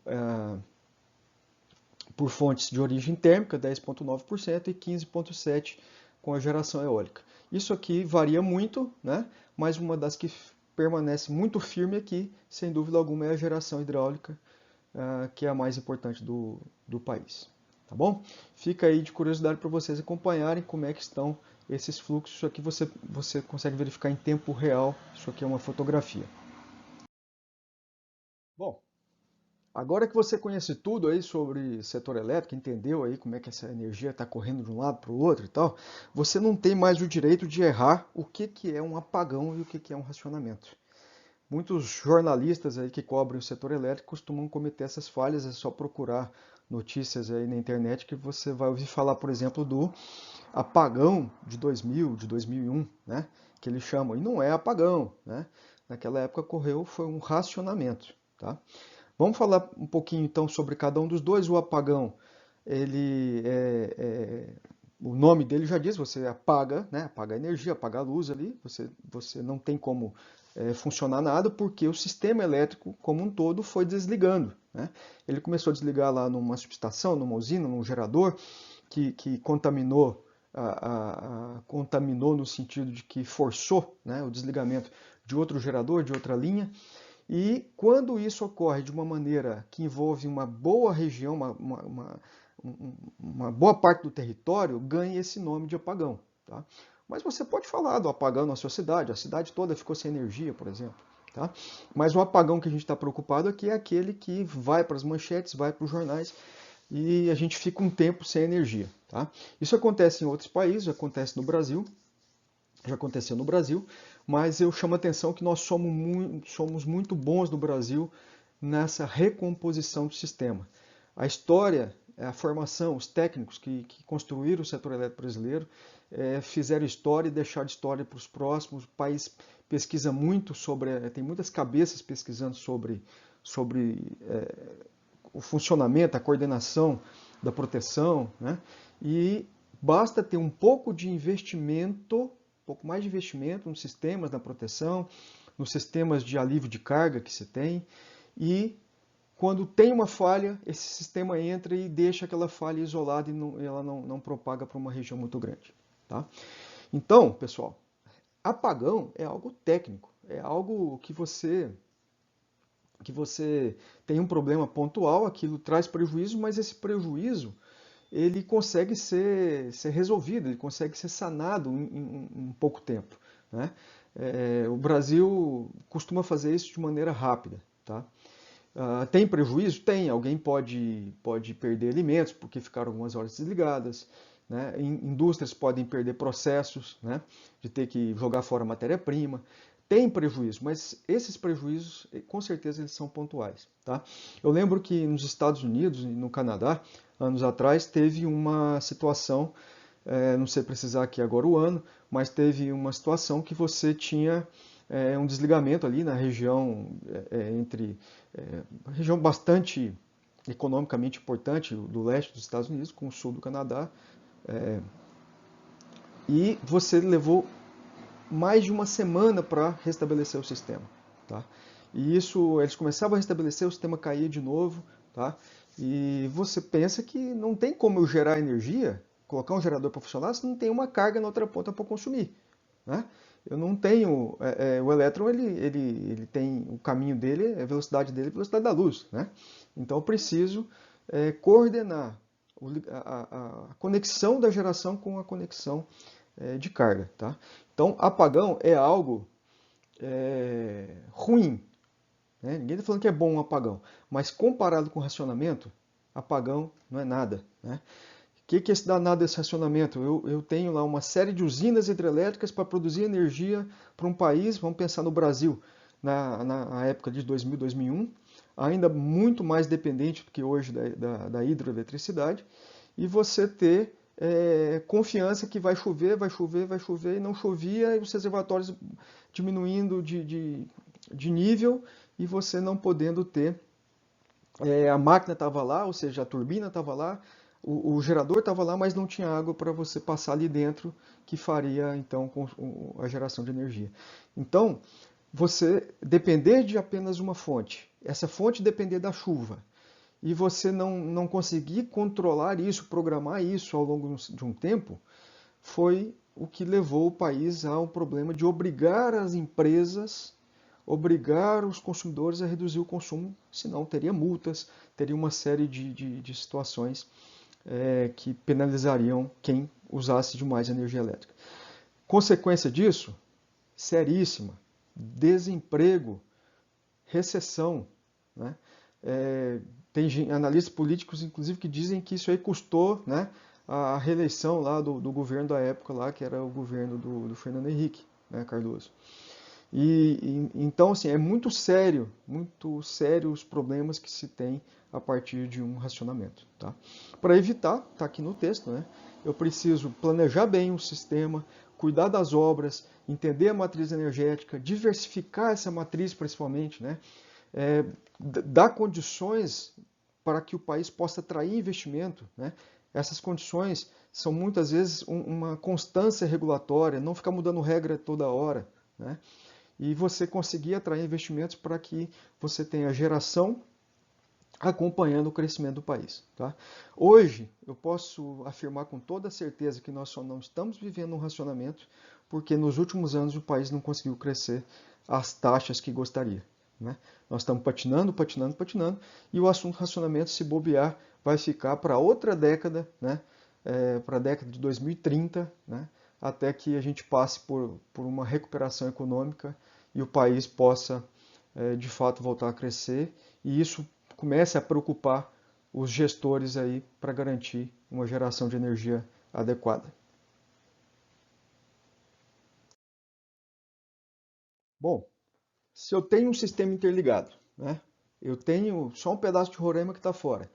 fontes de origem térmica, 10,9% e 15,7% com a geração eólica. Isso aqui varia muito, né? Mas uma das que permanece muito firme aqui, sem dúvida alguma, é a geração hidráulica, que é a mais importante do país. Tá bom? Fica aí de curiosidade para vocês acompanharem como é que estão esses fluxos. Isso aqui você consegue verificar em tempo real. Isso aqui é uma fotografia. Bom, agora que você conhece tudo aí sobre setor elétrico, entendeu aí como é que essa energia está correndo de um lado para o outro e tal, você não tem mais o direito de errar o que é um apagão e o que é um racionamento. Muitos jornalistas aí que cobrem o setor elétrico costumam cometer essas falhas, é só procurar notícias aí na internet que você vai ouvir falar, por exemplo, do apagão de 2000, de 2001, né? Que eles chamam, e não é apagão, né? Naquela época foi um racionamento, tá? Vamos falar um pouquinho então sobre cada um dos dois. O apagão, o nome dele já diz, você apaga, né? Apaga a energia, apaga a luz ali, você não tem como funcionar nada porque o sistema elétrico como um todo foi desligando. Né? Ele começou a desligar lá numa subestação, numa usina, num gerador que contaminou, contaminou no sentido de que forçou, né, o desligamento de outro gerador, de outra linha. E quando isso ocorre de uma maneira que envolve uma boa região, uma boa parte do território, ganha esse nome de apagão. Tá? Mas você pode falar do apagão na sua cidade, a cidade toda ficou sem energia, por exemplo. Tá? Mas o apagão que a gente está preocupado aqui é aquele que vai para as manchetes, vai para os jornais e a gente fica um tempo sem energia. Tá? Isso acontece em outros países, acontece no Brasil, já aconteceu no Brasil, mas eu chamo a atenção que nós somos muito bons no Brasil nessa recomposição do sistema. A história, a formação, os técnicos que construíram o setor elétrico brasileiro fizeram história e deixaram história para os próximos. O país pesquisa muito tem muitas cabeças pesquisando sobre o funcionamento, a coordenação da proteção, né? E basta ter um pouco de investimento, um pouco mais de investimento nos sistemas da proteção, nos sistemas de alívio de carga que se tem, e quando tem uma falha, esse sistema entra e deixa aquela falha isolada e ela não propaga para uma região muito grande. Tá? Então, pessoal, apagão é algo técnico, É algo que você tem um problema pontual, aquilo traz prejuízo, mas esse prejuízo ele consegue ser resolvido, ele consegue ser sanado em pouco tempo, né? O Brasil costuma fazer isso de maneira rápida, tá? Tem prejuízo? Tem. Alguém pode perder alimentos porque ficaram algumas horas desligadas, né? Indústrias podem perder processos, né? De ter que jogar fora matéria-prima. Tem prejuízo, mas esses prejuízos, com certeza, eles são pontuais, tá? Eu lembro que nos Estados Unidos e no Canadá, anos atrás, teve uma situação, não sei precisar aqui agora o ano, mas teve uma situação que você tinha um desligamento ali na região entre uma região bastante economicamente importante do leste dos Estados Unidos com o sul do Canadá, e você levou mais de uma semana para restabelecer o sistema, tá? E isso, eles começavam a restabelecer, o sistema caía de novo, tá? E você pensa que não tem como eu gerar energia, colocar um gerador para funcionar, se não tem uma carga na outra ponta para consumir, né? Eu não tenho, o elétron ele tem o caminho dele, a velocidade dele, é a velocidade da luz, né? Então eu preciso coordenar a conexão da geração com a conexão de carga, tá? Então, apagão é algo ruim, né? Ninguém está falando que é bom um apagão, mas comparado com racionamento, apagão não é nada, né? O que é esse danado desse racionamento? Eu tenho lá uma série de usinas hidrelétricas para produzir energia para um país, vamos pensar no Brasil, na época de 2000, 2001, ainda muito mais dependente do que hoje da hidroeletricidade, e você ter confiança que vai chover, vai chover, vai chover, e não chovia, e os reservatórios diminuindo de nível, e você não podendo ter. A máquina estava lá, ou seja, a turbina estava lá, o gerador estava lá, mas não tinha água para você passar ali dentro, que faria então a geração de energia. Então, você depender de apenas uma fonte, essa fonte depender da chuva, e você não conseguir controlar isso, programar isso ao longo de um tempo, foi o que levou o país ao problema de obrigar as empresas, obrigar os consumidores a reduzir o consumo, senão teria multas, teria uma série de situações que penalizariam quem usasse demais energia elétrica. Consequência disso, seríssima, desemprego, recessão, né? Tem analistas políticos, inclusive, que dizem que isso aí custou, né, a reeleição lá do governo da época, lá, que era o governo do Fernando Henrique, né, Cardoso. Então, assim, é muito sério os problemas que se tem a partir de um racionamento, tá? Para evitar, está aqui no texto, né? Eu preciso planejar bem o sistema, cuidar das obras, entender a matriz energética, diversificar essa matriz principalmente, né? Dar condições para que o país possa atrair investimento, né? Essas condições são muitas vezes uma constância regulatória, não ficar mudando regra toda hora, né? E você conseguir atrair investimentos para que você tenha geração acompanhando o crescimento do país, tá? Hoje, eu posso afirmar com toda certeza que nós só não estamos vivendo um racionamento porque nos últimos anos o país não conseguiu crescer às taxas que gostaria, né? Nós estamos patinando, patinando, patinando, e o assunto racionamento, se bobear, vai ficar para outra década, né? Para a década de 2030, né? Até que a gente passe por uma recuperação econômica e o país possa, de fato, voltar a crescer, e isso comece a preocupar os gestores aí para garantir uma geração de energia adequada. Bom, se eu tenho um sistema interligado, né? Eu tenho só um pedaço de Roraima que está fora.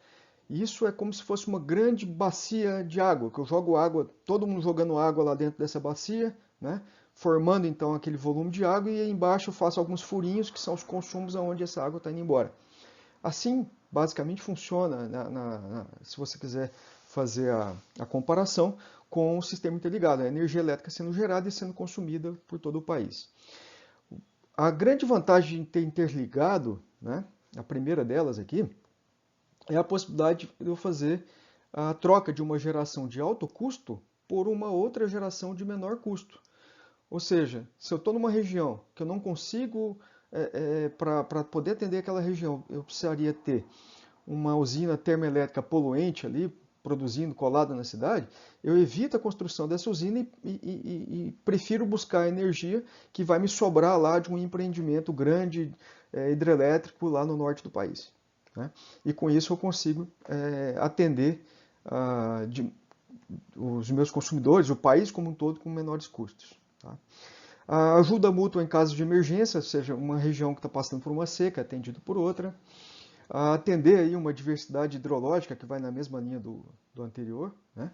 Isso é como se fosse uma grande bacia de água, que eu jogo água, todo mundo jogando água lá dentro dessa bacia, né? Formando então aquele volume de água, e aí embaixo eu faço alguns furinhos que são os consumos aonde essa água está indo embora. Assim, basicamente funciona, se você quiser fazer a comparação com o sistema interligado, a energia elétrica sendo gerada e sendo consumida por todo o país. A grande vantagem de ter interligado, né, a primeira delas aqui, é a possibilidade de eu fazer a troca de uma geração de alto custo por uma outra geração de menor custo. Ou seja, se eu estou numa região que eu não consigo, para poder atender aquela região, eu precisaria ter uma usina termoelétrica poluente ali, produzindo colada na cidade, eu evito a construção dessa usina e prefiro buscar energia que vai me sobrar lá de um empreendimento grande, hidrelétrico lá no norte do país. Né? E com isso eu consigo atender os meus consumidores, o país como um todo, com menores custos. Tá? A ajuda mútua em caso de emergência, ou seja, uma região que está passando por uma seca, atendido por outra. A atender aí uma diversidade hidrológica que vai na mesma linha do anterior. Né?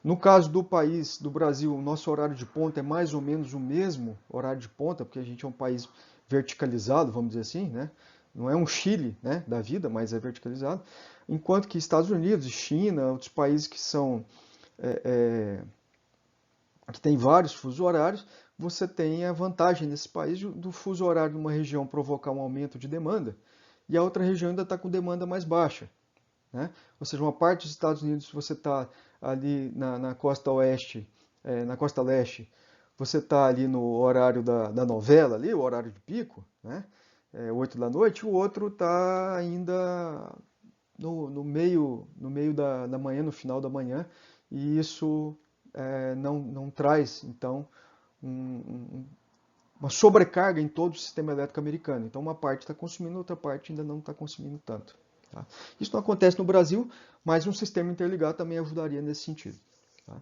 No caso do país, do Brasil, o nosso horário de ponta é mais ou menos o mesmo horário de ponta, porque a gente é um país verticalizado, vamos dizer assim, né? Não é um Chile, né, da vida, mas é verticalizado. Enquanto que Estados Unidos, China, outros países que são que tem vários fusos horários, você tem a vantagem nesse país do fuso horário numa região provocar um aumento de demanda e a outra região ainda está com demanda mais baixa. Né? Ou seja, uma parte dos Estados Unidos você está ali na costa oeste, na costa leste, você está ali no horário da novela, ali, o horário de pico, né? 8 da noite, o outro está ainda no meio da manhã, no final da manhã, e isso não traz, então, uma sobrecarga em todo o sistema elétrico americano. Então, uma parte está consumindo, outra parte ainda não está consumindo tanto. Tá? Isso não acontece no Brasil, mas um sistema interligado também ajudaria nesse sentido. Tá?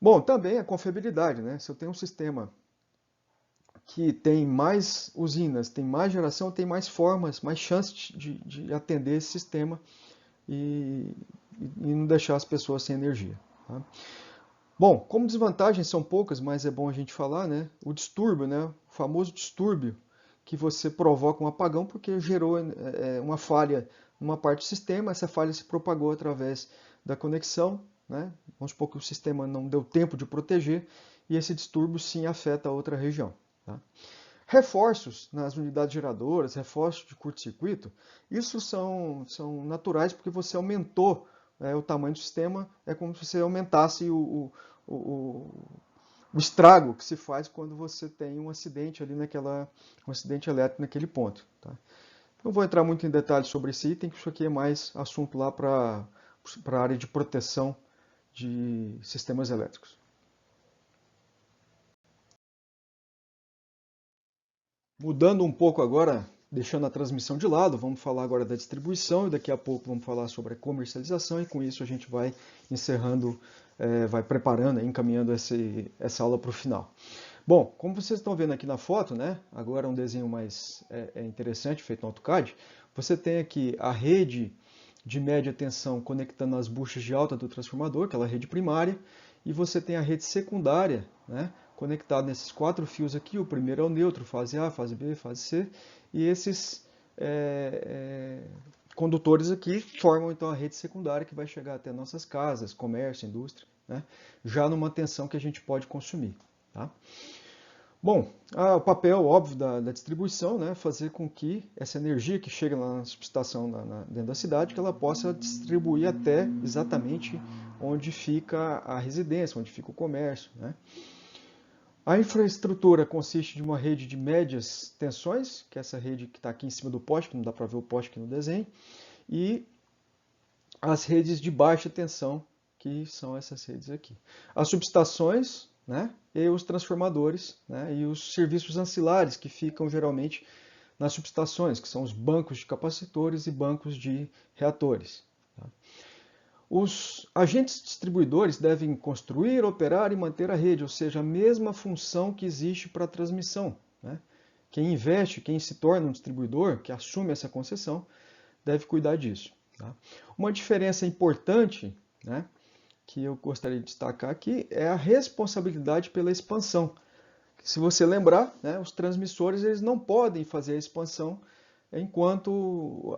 Bom, também a confiabilidade. Né? Se eu tenho um sistema que tem mais usinas, tem mais geração, tem mais formas, mais chances de atender esse sistema e não deixar as pessoas sem energia. Tá? Bom, como desvantagens são poucas, mas é bom a gente falar, né? O distúrbio, né? O famoso distúrbio que você provoca um apagão porque gerou uma falha numa parte do sistema, essa falha se propagou através da conexão, né? Vamos supor que o sistema não deu tempo de proteger e esse distúrbio sim afeta a outra região. Tá? Reforços nas unidades geradoras, reforços de curto-circuito, isso são naturais porque você aumentou o tamanho do sistema, é como se você aumentasse o estrago que se faz quando você tem um acidente ali um acidente elétrico naquele ponto. Tá? Não vou entrar muito em detalhes sobre esse item, que isso aqui é mais assunto lá para a área de proteção de sistemas elétricos. Mudando um pouco agora, deixando a transmissão de lado, vamos falar agora da distribuição e daqui a pouco vamos falar sobre a comercialização e com isso a gente vai encerrando, vai preparando, encaminhando essa aula para o final. Bom, como vocês estão vendo aqui na foto, né, agora um desenho mais interessante feito no AutoCAD, você tem aqui a rede de média tensão conectando as buchas de alta do transformador, aquela rede primária, e você tem a rede secundária, né, conectada nesses 4 fios aqui. O primeiro é o neutro, fase A, fase B, fase C, e esses condutores aqui formam então a rede secundária que vai chegar até nossas casas, comércio, indústria, né, já numa tensão que a gente pode consumir. Tá? Bom, o papel óbvio da distribuição, né, fazer com que essa energia que chega na subestação dentro da cidade, que ela possa distribuir até exatamente onde fica a residência, onde fica o comércio. Né. A infraestrutura consiste de uma rede de médias tensões, que é essa rede que está aqui em cima do poste, que não dá para ver o poste aqui no desenho, e as redes de baixa tensão, que são essas redes aqui. As subestações, né, e os transformadores, né, e os serviços ancilares que ficam geralmente nas subestações, que são os bancos de capacitores e bancos de reatores. Tá? Os agentes distribuidores devem construir, operar e manter a rede, ou seja, a mesma função que existe para a transmissão. Né? Quem investe, quem se torna um distribuidor, que assume essa concessão, deve cuidar disso. Tá? Uma diferença importante, né, que eu gostaria de destacar aqui é a responsabilidade pela expansão. Se você lembrar, né, os transmissores eles não podem fazer a expansão enquanto o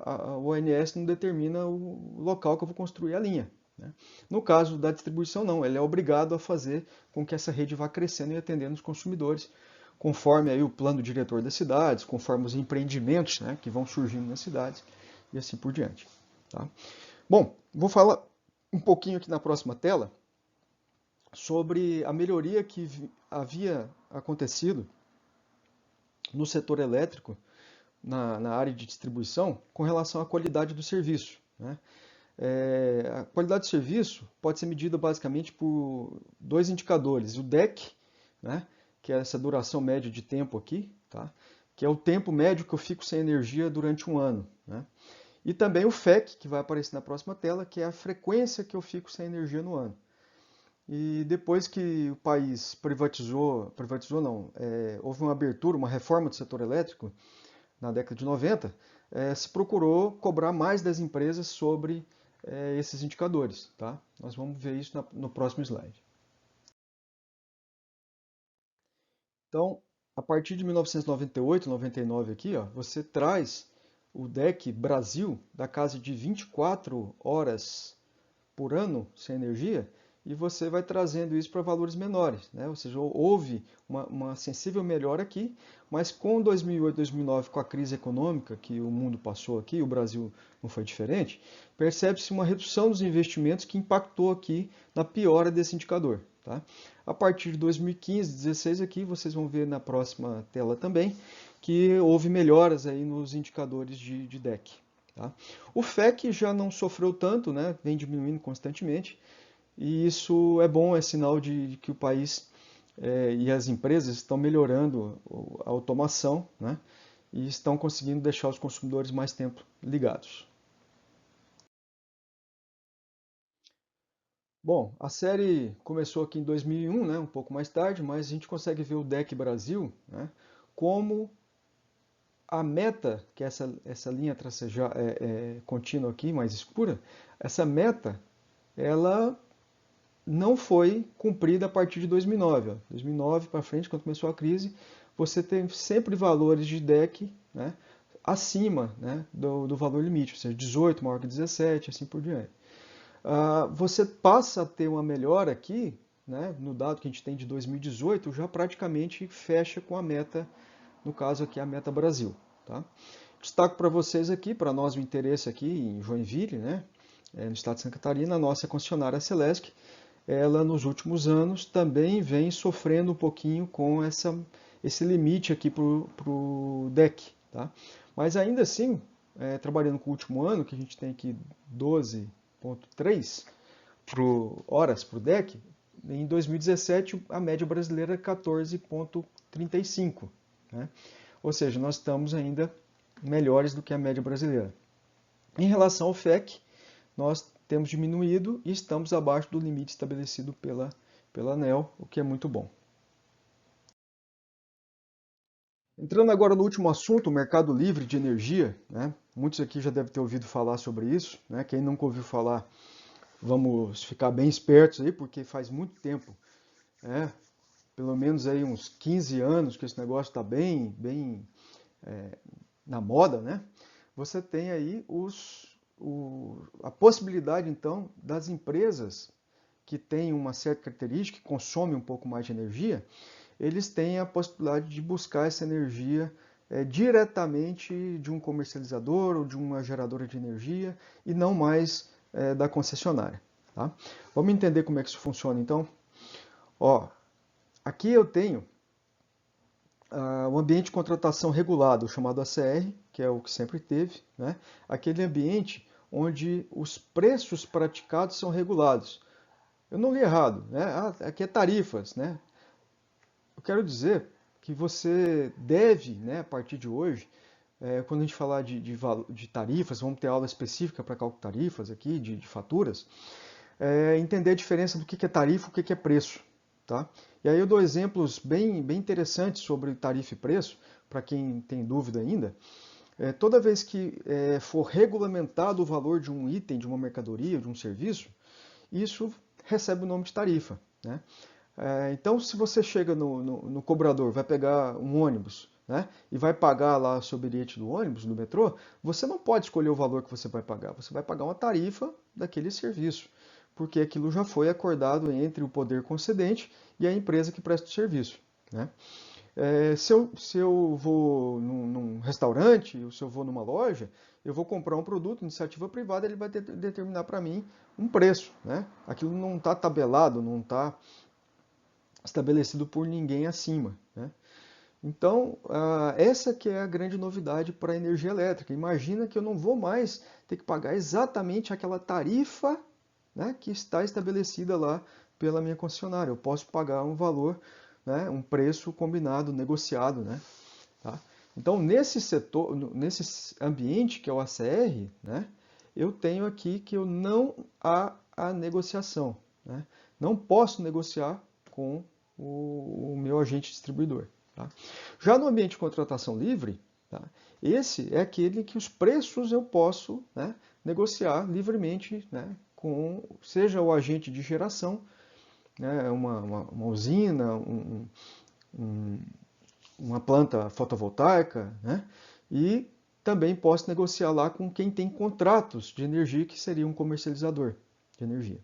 ONS não determina o local que eu vou construir a linha. Né? No caso da distribuição, não. Ele é obrigado a fazer com que essa rede vá crescendo e atendendo os consumidores, conforme aí o plano diretor das cidades, conforme os empreendimentos, né, que vão surgindo nas cidades e assim por diante. Tá? Bom, vou falar um pouquinho aqui na próxima tela sobre a melhoria que havia acontecido no setor elétrico, na área de distribuição, com relação à qualidade do serviço, né? A qualidade do serviço pode ser medida basicamente por dois indicadores: o DEC, né, que é essa duração média de tempo aqui, tá, que é o tempo médio que eu fico sem energia durante um ano, né, e também o FEC, que vai aparecer na próxima tela, que é a frequência que eu fico sem energia no ano. E depois que o país privatizou não, houve uma abertura, uma reforma do setor elétrico na década de 90, se procurou cobrar mais das empresas sobre esses indicadores, tá? Nós vamos ver isso no próximo slide. Então, a partir de 1998, 99 aqui, ó, você traz o DEC Brasil da casa de 24 horas por ano sem energia, e você vai trazendo isso para valores menores, né? Ou seja, houve uma sensível melhora aqui, mas com 2008, 2009, com a crise econômica que o mundo passou aqui, o Brasil não foi diferente, percebe-se uma redução dos investimentos que impactou aqui na piora desse indicador, tá? A partir de 2015, 2016 aqui, vocês vão ver na próxima tela também, que houve melhoras aí nos indicadores de DEC. Tá? O FEC já não sofreu tanto, né? Vem diminuindo constantemente, e isso é bom, é sinal de que o país e as empresas estão melhorando a automação, né? E estão conseguindo deixar os consumidores mais tempo ligados. Bom, a série começou aqui em 2001, né? Um pouco mais tarde, mas a gente consegue ver o DEC Brasil, né? Como a meta, que é essa linha contínua aqui, mais escura, essa meta, ela não foi cumprida a partir de 2009. 2009 para frente, quando começou a crise, você tem sempre valores de DEC, né, acima, né, do valor limite, ou seja, 18 maior que 17, assim por diante. Você passa a ter uma melhora aqui, né, no dado que a gente tem de 2018, já praticamente fecha com a meta, no caso aqui a meta Brasil. Tá? Destaco para vocês aqui, para nós o interesse aqui em Joinville, né, no estado de Santa Catarina, a nossa concessionária Celesc, ela nos últimos anos também vem sofrendo um pouquinho com esse limite aqui para o DEC. Tá? Mas ainda assim, trabalhando com o último ano, que a gente tem aqui 12,3 horas para o DEC, em 2017 a média brasileira é 14,35. Né? Ou seja, nós estamos ainda melhores do que a média brasileira. Em relação ao FEC, nós temos diminuído e estamos abaixo do limite estabelecido pela ANEEL, o que é muito bom. Entrando agora no último assunto, o mercado livre de energia, né? Muitos aqui já devem ter ouvido falar sobre isso, né? Quem nunca ouviu falar, vamos ficar bem espertos aí, porque faz muito tempo, pelo menos aí uns 15 anos que esse negócio está bem na moda, né? Você tem aí a possibilidade, então, das empresas que têm uma certa característica, que consomem um pouco mais de energia, eles têm a possibilidade de buscar essa energia diretamente de um comercializador ou de uma geradora de energia e não mais da concessionária. Tá? Vamos entender como é que isso funciona, então? Ó, aqui eu tenho o ambiente de contratação regulado, chamado ACR, que é o que sempre teve, né? Aquele ambiente onde os preços praticados são regulados. Eu não li errado, né? Aqui é tarifas, né? Eu quero dizer que você deve, né, a partir de hoje, quando a gente falar de tarifas, vamos ter aula específica para cálculo de tarifas aqui, de faturas, entender a diferença do que é tarifa e o que é preço. Tá? E aí eu dou exemplos bem interessantes sobre tarifa e preço, para quem tem dúvida ainda. Toda vez que for regulamentado o valor de um item, de uma mercadoria, de um serviço, isso recebe o nome de tarifa. Né? Então, se você chega no cobrador, vai pegar um ônibus, né, e vai pagar lá o seu bilhete do ônibus, do metrô, você não pode escolher o valor que você vai pagar. Você vai pagar uma tarifa daquele serviço, porque aquilo já foi acordado entre o poder concedente e a empresa que presta o serviço. Né? Se eu vou num restaurante, ou se eu vou numa loja, eu vou comprar um produto, iniciativa privada, ele vai determinar para mim um preço. Né? Aquilo não está tabelado, não está estabelecido por ninguém acima, né? Então, essa que é a grande novidade para a energia elétrica. Imagina que eu não vou mais ter que pagar exatamente aquela tarifa, né, que está estabelecida lá pela minha concessionária. Eu posso pagar um valor, né, um preço combinado, negociado, né? Tá? Então, nesse setor, nesse ambiente que é o ACR, né, eu tenho aqui que eu não há a negociação, né? Não posso negociar com o meu agente distribuidor. Tá? Já no ambiente de contratação livre, tá, esse é aquele que os preços eu posso, né, negociar livremente, né, com seja o agente de geração, né, uma usina, um, uma planta fotovoltaica, né? E também posso negociar lá com quem tem contratos de energia, que seria um comercializador de energia.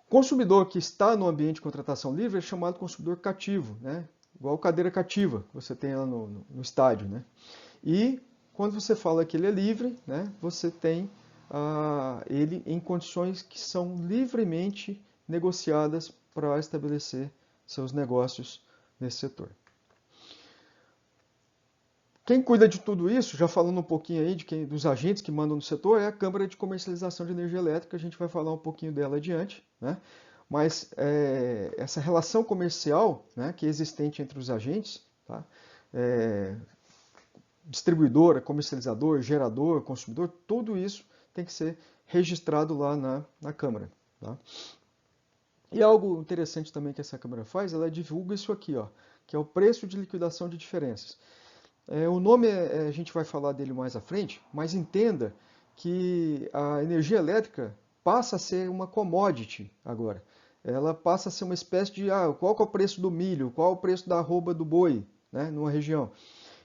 O consumidor que está no ambiente de contratação livre é chamado consumidor cativo, né? Igual cadeira cativa que você tem lá no estádio, né? E quando você fala que ele é livre, né, você tem ele em condições que são livremente negociadas para estabelecer seus negócios nesse setor. Quem cuida de tudo isso, já falando um pouquinho aí dos agentes que mandam no setor, é a Câmara de Comercialização de Energia Elétrica, a gente vai falar um pouquinho dela adiante, né? Mas essa relação comercial, né, que é existente entre os agentes, tá? Distribuidora, comercializador, gerador, consumidor, tudo isso tem que ser registrado lá na Câmara. Tá? E algo interessante também que essa Câmara faz, ela divulga isso aqui, ó, que é o preço de liquidação de diferenças. O nome a gente vai falar dele mais à frente, mas entenda que a energia elétrica passa a ser uma commodity agora. Ela passa a ser uma espécie de qual que é o preço do milho, qual é o preço da arroba do boi, né, numa região.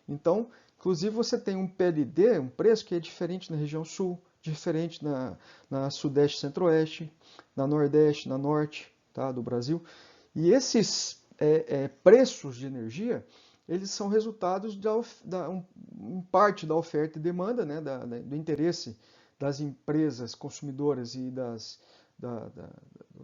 Então, inclusive você tem um PLD, um preço que é diferente na região sul, diferente na sudeste centro-oeste, na nordeste, na norte, tá, do Brasil. E esses preços de energia, eles são resultados em parte da oferta e demanda, né, do interesse das empresas consumidoras e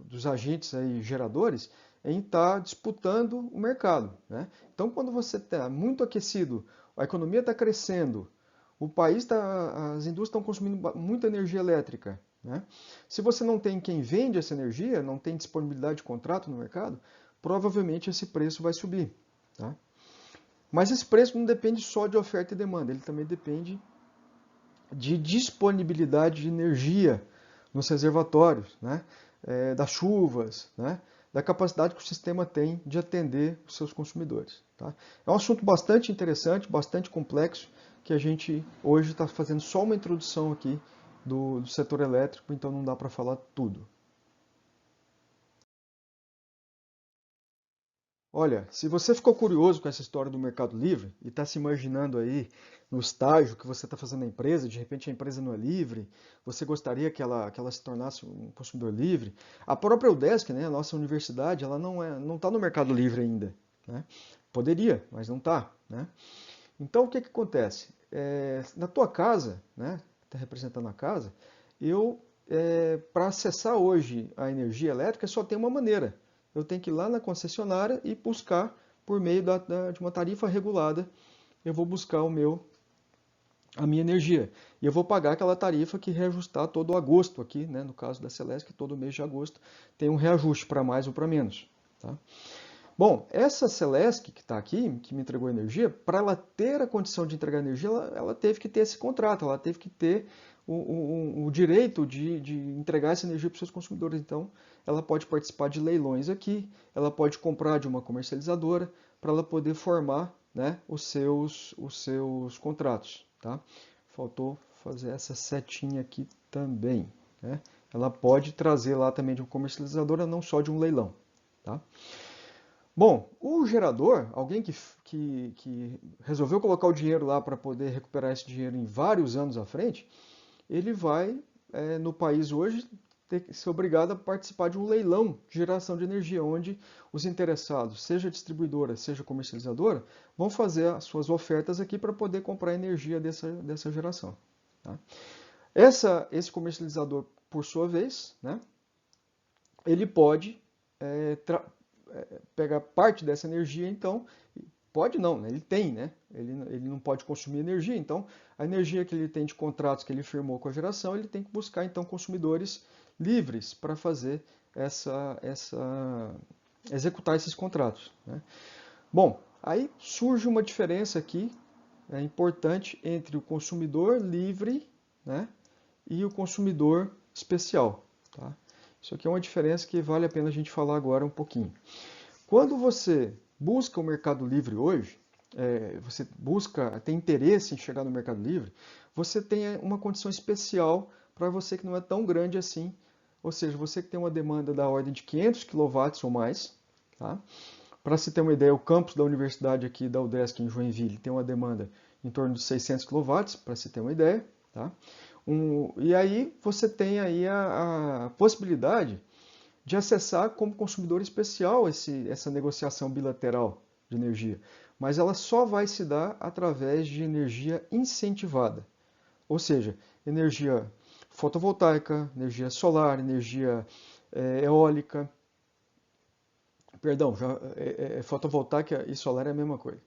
dos agentes aí, geradores em estar disputando o mercado, né? Então, quando você está muito aquecido, a economia está crescendo, as indústrias estão consumindo muita energia elétrica, né? Se você não tem quem vende essa energia, não tem disponibilidade de contrato no mercado, provavelmente esse preço vai subir, tá? Mas esse preço não depende só de oferta e demanda, ele também depende de disponibilidade de energia nos reservatórios, né? Das chuvas, né? Da capacidade que o sistema tem de atender os seus consumidores. Tá? É um assunto bastante interessante, bastante complexo, que a gente hoje está fazendo só uma introdução aqui do setor elétrico, então não dá para falar tudo. Olha, se você ficou curioso com essa história do Mercado Livre e está se imaginando aí no estágio que você está fazendo na empresa, de repente a empresa não é livre, você gostaria que ela se tornasse um consumidor livre, a própria UDESC, né, a nossa universidade, ela não está no Mercado Livre ainda, né? Poderia, mas não está, né? Então o que acontece? Na tua casa, né, está representando a casa, para acessar hoje a energia elétrica só tem uma maneira. Eu tenho que ir lá na concessionária e buscar por meio de uma tarifa regulada. Eu vou buscar a minha energia. E eu vou pagar aquela tarifa que reajustar todo agosto aqui, né? No caso da Celesc, todo mês de agosto tem um reajuste para mais ou para menos. Tá? Bom, essa Celesc que está aqui, que me entregou energia, para ela ter a condição de entregar energia, ela teve que ter esse contrato, ela teve que ter o direito de entregar essa energia para os seus consumidores. Então, ela pode participar de leilões aqui, ela pode comprar de uma comercializadora para ela poder formar, né, os seus contratos. Tá? Faltou fazer essa setinha aqui também. Né? Ela pode trazer lá também de uma comercializadora, não só de um leilão. Tá? Bom, o gerador, alguém que resolveu colocar o dinheiro lá para poder recuperar esse dinheiro em vários anos à frente, ele vai, no país hoje, ter que ser obrigado a participar de um leilão de geração de energia, onde os interessados, seja distribuidora, seja comercializadora, vão fazer as suas ofertas aqui para poder comprar energia dessa geração. Tá? Esse comercializador, por sua vez, né, ele pode pegar parte dessa energia, então, pode não, né? Ele tem, né? Ele não pode consumir energia, então a energia que ele tem de contratos que ele firmou com a geração, ele tem que buscar então consumidores livres para fazer executar esses contratos, né? Bom, aí surge uma diferença aqui, importante entre o consumidor livre, né, e o consumidor especial, tá? Isso aqui é uma diferença que vale a pena a gente falar agora um pouquinho. Quando você busca o Mercado Livre hoje, você tem interesse em chegar no Mercado Livre, você tem uma condição especial para você que não é tão grande assim, ou seja, você que tem uma demanda da ordem de 500 kW ou mais, tá? Para se ter uma ideia, o campus da universidade aqui da UDESC em Joinville tem uma demanda em torno de 600 kW, para se ter uma ideia, tá? E aí você tem aí a possibilidade de acessar como consumidor especial essa negociação bilateral de energia. Mas ela só vai se dar através de energia incentivada. Ou seja, energia fotovoltaica, energia solar, energia eólica. Perdão, fotovoltaica e solar é a mesma coisa.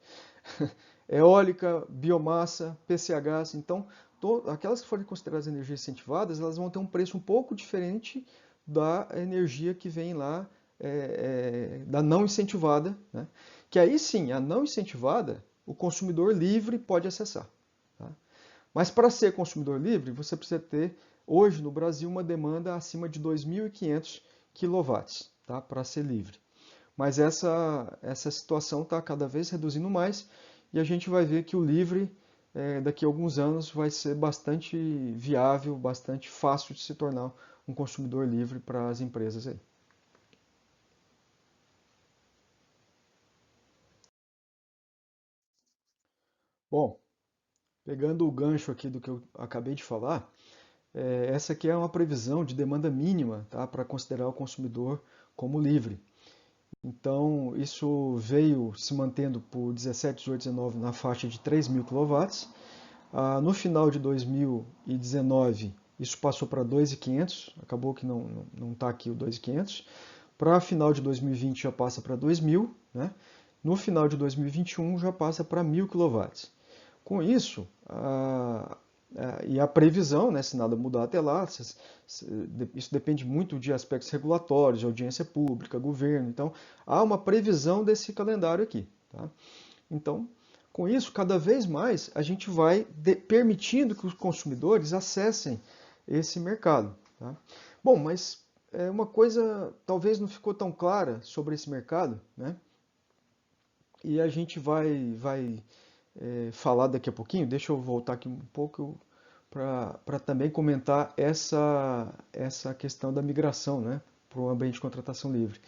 Eólica, biomassa, PCHs. Então, aquelas que forem consideradas energias incentivadas, elas vão ter um preço um pouco diferente da energia que vem lá, da não incentivada, né? Que aí sim, a não incentivada, o consumidor livre pode acessar, tá? Mas para ser consumidor livre, você precisa ter, hoje no Brasil, uma demanda acima de 2.500 kW, tá? Para ser livre. Mas essa situação está cada vez reduzindo mais e a gente vai ver que o livre, daqui a alguns anos, vai ser bastante viável, bastante fácil de se tornar um consumidor livre para as empresas aí. Bom, pegando o gancho aqui do que eu acabei de falar, essa aqui é uma previsão de demanda mínima, tá, para considerar o consumidor como livre. Então, isso veio se mantendo por 17, 18, 19 na faixa de 3.000 kW. No final de 2019, isso passou para 2.500, acabou que não está aqui o 2.500. Para final de 2020 já passa para 2.000, né? No final de 2021 já passa para 1.000 kW. Com isso, e a previsão, né, se nada mudar até lá, isso depende muito de aspectos regulatórios, de audiência pública, governo. Então, há uma previsão desse calendário aqui, tá? Então, com isso, cada vez mais a gente vai permitindo que os consumidores acessem esse mercado, tá? Bom, mas uma coisa talvez não ficou tão clara sobre esse mercado, né? E a gente vai falar daqui a pouquinho. Deixa eu voltar aqui um pouco para também comentar essa questão da migração, né, para o ambiente de contratação livre.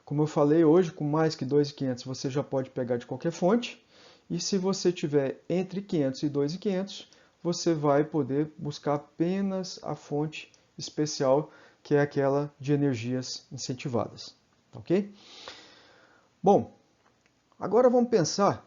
Como eu falei, hoje, com mais que 2.500, você já pode pegar de qualquer fonte. E se você tiver entre 500 e 2.500, você vai poder buscar apenas a fonte especial, que é aquela de energias incentivadas. Ok? Bom, agora vamos pensar,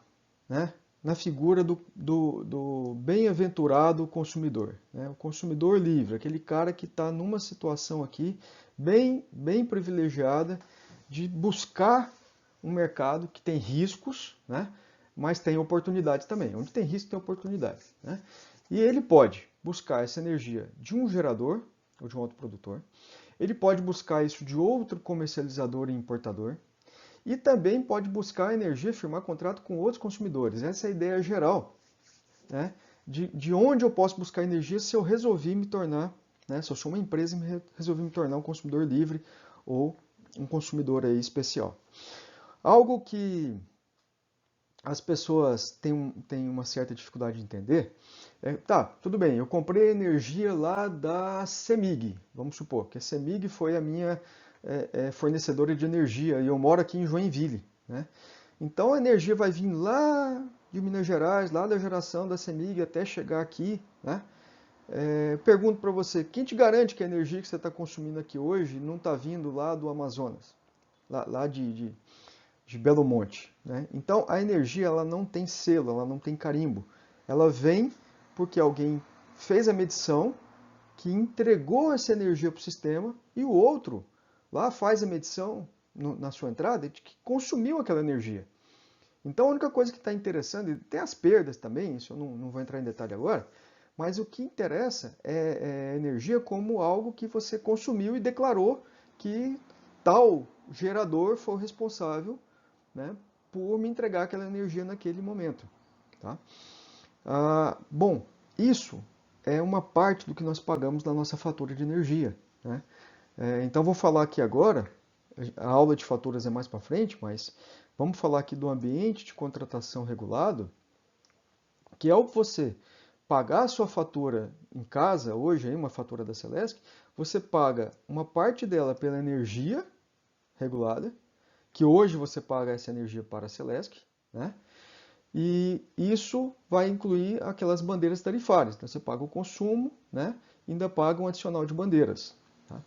né, na figura do bem-aventurado consumidor, né? O consumidor livre, aquele cara que está numa situação aqui bem privilegiada de buscar um mercado que tem riscos, né, mas tem oportunidades também. Onde tem risco tem oportunidade, né? E ele pode buscar essa energia de um gerador ou de um autoprodutor, ele pode buscar isso de outro comercializador e importador, e também pode buscar energia, firmar contrato com outros consumidores. Essa é a ideia geral, né, de onde eu posso buscar energia se eu resolvi me tornar, né, se eu sou uma empresa e resolvi me tornar um consumidor livre ou um consumidor aí especial. Algo que as pessoas têm uma certa dificuldade de entender tá, tudo bem, eu comprei energia lá da CEMIG, vamos supor que a CEMIG foi a minha fornecedora de energia e eu moro aqui em Joinville, né? Então a energia vai vir lá de Minas Gerais, lá da geração da CEMIG até chegar aqui, né? Pergunto para você, quem te garante que a energia que você está consumindo aqui hoje não está vindo lá do Amazonas, lá de Belo Monte, né? Então a energia ela não tem selo, ela não tem carimbo, ela vem porque alguém fez a medição, que entregou essa energia para o sistema e o outro lá faz a medição na sua entrada de que consumiu aquela energia. Então a única coisa que está interessando, e tem as perdas também, isso eu não vou entrar em detalhe agora, mas o que interessa é a energia como algo que você consumiu e declarou que tal gerador foi o responsável, né, por me entregar aquela energia naquele momento. Tá? Bom, isso é uma parte do que nós pagamos na nossa fatura de energia. Né? Então vou falar aqui agora, a aula de faturas é mais para frente, mas vamos falar aqui do ambiente de contratação regulado, que é o que você pagar a sua fatura em casa, hoje, aí, uma fatura da Celesc, você paga uma parte dela pela energia regulada, que hoje você paga essa energia para a Celesc, né? E isso vai incluir aquelas bandeiras tarifárias. Então você paga o consumo, né? E ainda paga um adicional de bandeiras. Tá?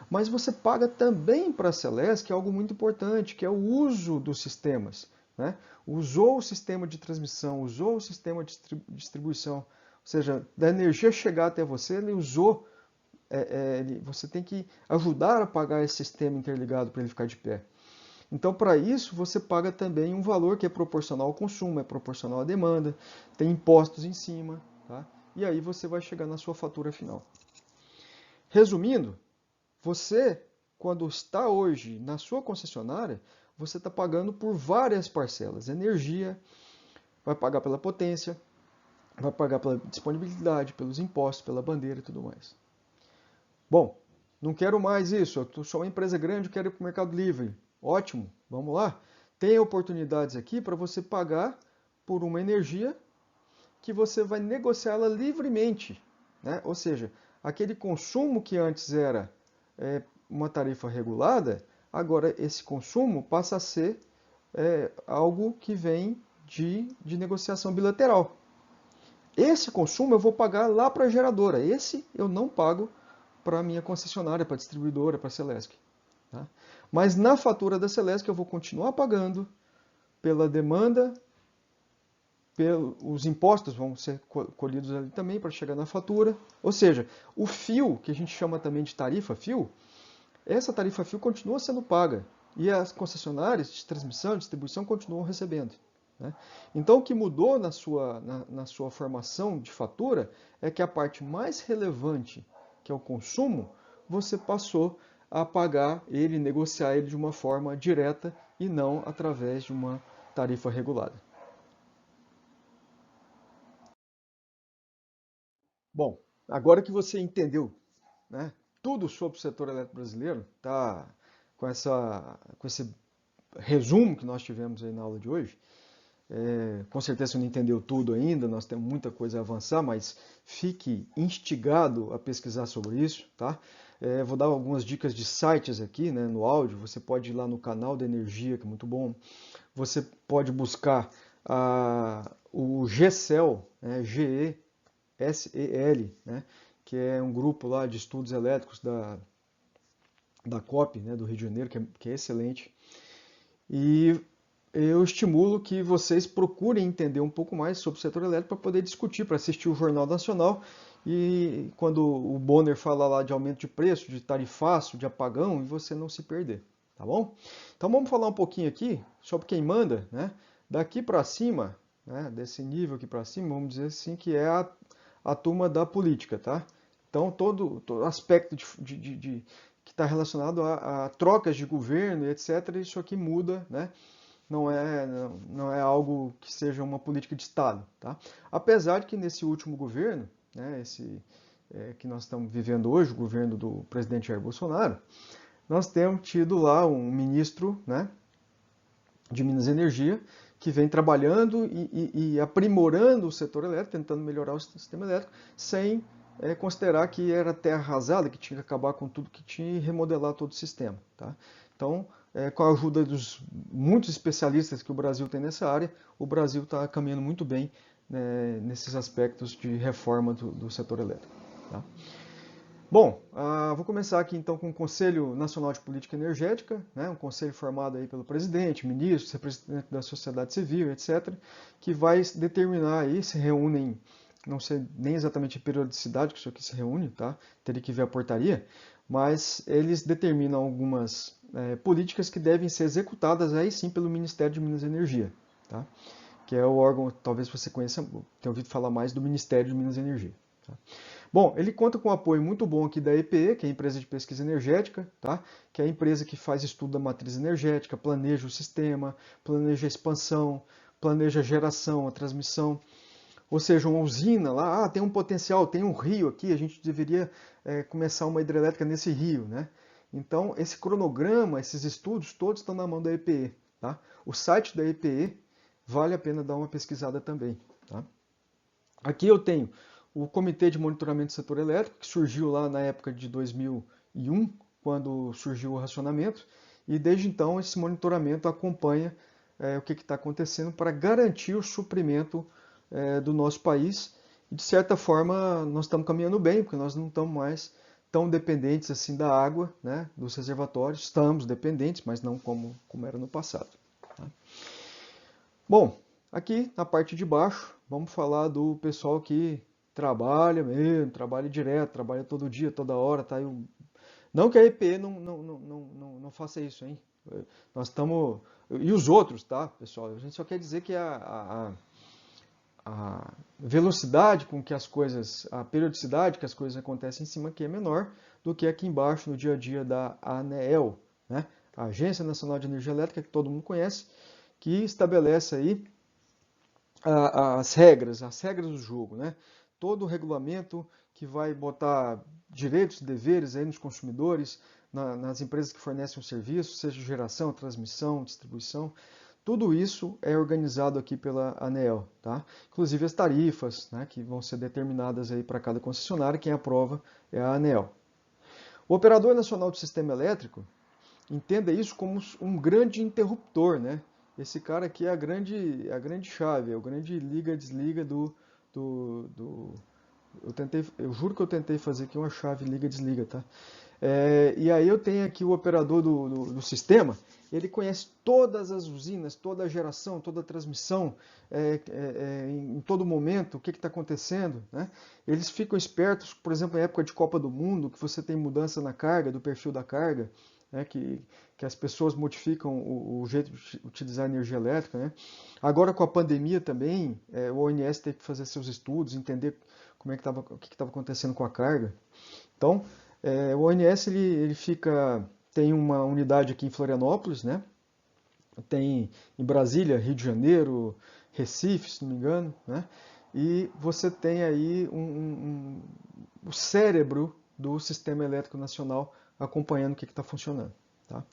Mas você paga também para a Celesc algo muito importante, que é o uso dos sistemas. Né? Usou o sistema de transmissão, usou o sistema de distribuição, ou seja, da energia chegar até você, ele usou. Você tem que ajudar a pagar esse sistema interligado para ele ficar de pé. Então, para isso, você paga também um valor que é proporcional ao consumo, é proporcional à demanda, tem impostos em cima, tá? E aí você vai chegar na sua fatura final. Resumindo, você, quando está hoje na sua concessionária, você está pagando por várias parcelas. Energia, vai pagar pela potência, vai pagar pela disponibilidade, pelos impostos, pela bandeira e tudo mais. Bom, não quero mais isso, eu sou uma empresa grande, quero ir para o Mercado Livre. Ótimo, vamos lá. Tem oportunidades aqui para você pagar por uma energia que você vai negociá-la livremente. Né? Ou seja, aquele consumo que antes era uma tarifa regulada, agora esse consumo passa a ser algo que vem de negociação bilateral. Esse consumo eu vou pagar lá para a geradora. Esse eu não pago para a minha concessionária, para a distribuidora, para a Celesc. Tá? Mas na fatura da Celesc eu vou continuar pagando pela demanda, os impostos vão ser colhidos ali também para chegar na fatura. Ou seja, o fio, que a gente chama também de tarifa fio, essa tarifa fio continua sendo paga. E as concessionárias de transmissão e distribuição continuam recebendo. Né? Então o que mudou na sua formação de fatura é que a parte mais relevante, que é o consumo, você passou a pagar ele, negociar ele de uma forma direta e não através de uma tarifa regulada. Bom, agora que você entendeu, né, tudo sobre o setor elétrico brasileiro, tá, com esse resumo que nós tivemos aí na aula de hoje, com certeza você não entendeu tudo ainda, nós temos muita coisa a avançar, mas fique instigado a pesquisar sobre isso, tá? Vou dar algumas dicas de sites aqui, né, no áudio. Você pode ir lá no canal da Energia, que é muito bom. Você pode buscar o GESEL, né, GESEL, né, que é um grupo lá de estudos elétricos da COP, né, do Rio de Janeiro, que é excelente. E eu estimulo que vocês procurem entender um pouco mais sobre o setor elétrico para poder discutir, para assistir o Jornal Nacional e quando o Bonner fala lá de aumento de preço, de tarifaço, de apagão, e você não se perder, tá bom? Então vamos falar um pouquinho aqui sobre quem manda, né? Daqui para cima, né, desse nível aqui para cima, vamos dizer assim, que é a turma da política, tá? Então todo aspecto que está relacionado a trocas de governo, etc., isso aqui muda, né? Não é algo que seja uma política de Estado. Tá? Apesar de que nesse último governo, né, que nós estamos vivendo hoje, o governo do presidente Jair Bolsonaro, nós temos tido lá um ministro, né, de Minas e Energia que vem trabalhando e aprimorando o setor elétrico, tentando melhorar o sistema elétrico, sem considerar que era terra arrasada, que tinha que acabar com tudo que tinha e remodelar todo o sistema. Tá? Então, com a ajuda dos muitos especialistas que o Brasil tem nessa área, o Brasil está caminhando muito bem, né, nesses aspectos de reforma do setor elétrico. Tá? Bom, vou começar aqui então com o Conselho Nacional de Política Energética, né, um conselho formado aí pelo presidente, ministros, representantes da sociedade civil, etc., que vai determinar aí, se reúnem, não sei nem exatamente a periodicidade que isso aqui se reúne, tá? Teria que ver a portaria, mas eles determinam algumas políticas que devem ser executadas aí sim pelo Ministério de Minas e Energia, tá? Que é o órgão, talvez você conheça, tenha ouvido falar mais do Ministério de Minas e Energia. Tá? Bom, ele conta com um apoio muito bom aqui da EPE, que é a empresa de pesquisa energética, tá? Que é a empresa que faz estudo da matriz energética, planeja o sistema, planeja a expansão, planeja a geração, a transmissão. Ou seja, uma usina lá, tem um potencial, tem um rio aqui, a gente deveria começar uma hidrelétrica nesse rio, né? Então, esse cronograma, esses estudos, todos estão na mão da EPE, tá? O site da EPE vale a pena dar uma pesquisada também, tá? Aqui eu tenho o Comitê de Monitoramento do Setor Elétrico, que surgiu lá na época de 2001, quando surgiu o racionamento, e desde então esse monitoramento acompanha o que está acontecendo para garantir o suprimento do nosso país. E de certa forma nós estamos caminhando bem, porque nós não estamos mais tão dependentes assim da água, né, dos reservatórios. Estamos dependentes, mas não como era no passado. Tá? Bom, aqui na parte de baixo, vamos falar do pessoal que trabalha mesmo, trabalha direto, trabalha todo dia, toda hora. Tá? Não que a EPE não faça isso, hein? Nós estamos... E os outros, tá, pessoal? A gente só quer dizer que a velocidade com que as coisas, a periodicidade que as coisas acontecem em cima aqui é menor do que aqui embaixo no dia a dia da ANEEL, né? A Agência Nacional de Energia Elétrica, que todo mundo conhece, que estabelece aí as regras do jogo, né? Todo o regulamento que vai botar direitos e deveres aí nos consumidores, nas empresas que fornecem o serviço, seja geração, transmissão, distribuição. Tudo isso é organizado aqui pela ANEEL, tá? Inclusive as tarifas, né, que vão ser determinadas aí para cada concessionária, quem aprova é a ANEEL. O Operador Nacional do Sistema Elétrico, entenda isso como um grande interruptor, né? Esse cara aqui é a grande chave, é o grande liga-desliga eu juro que eu tentei fazer aqui uma chave liga-desliga, tá? E aí eu tenho aqui o operador do sistema, ele conhece todas as usinas, toda a geração, toda a transmissão, em todo momento, o que está acontecendo, né? Eles ficam espertos, por exemplo, na época de Copa do Mundo, que você tem mudança na carga, do perfil da carga, né, que as pessoas modificam o jeito de utilizar a energia elétrica, né? Agora com a pandemia também, o ONS teve que fazer seus estudos, entender o que estava acontecendo com a carga. Então, o ONS ele tem uma unidade aqui em Florianópolis, né? Tem em Brasília, Rio de Janeiro, Recife, se não me engano, né? E você tem aí o cérebro do Sistema Elétrico Nacional acompanhando o que está funcionando. Tá?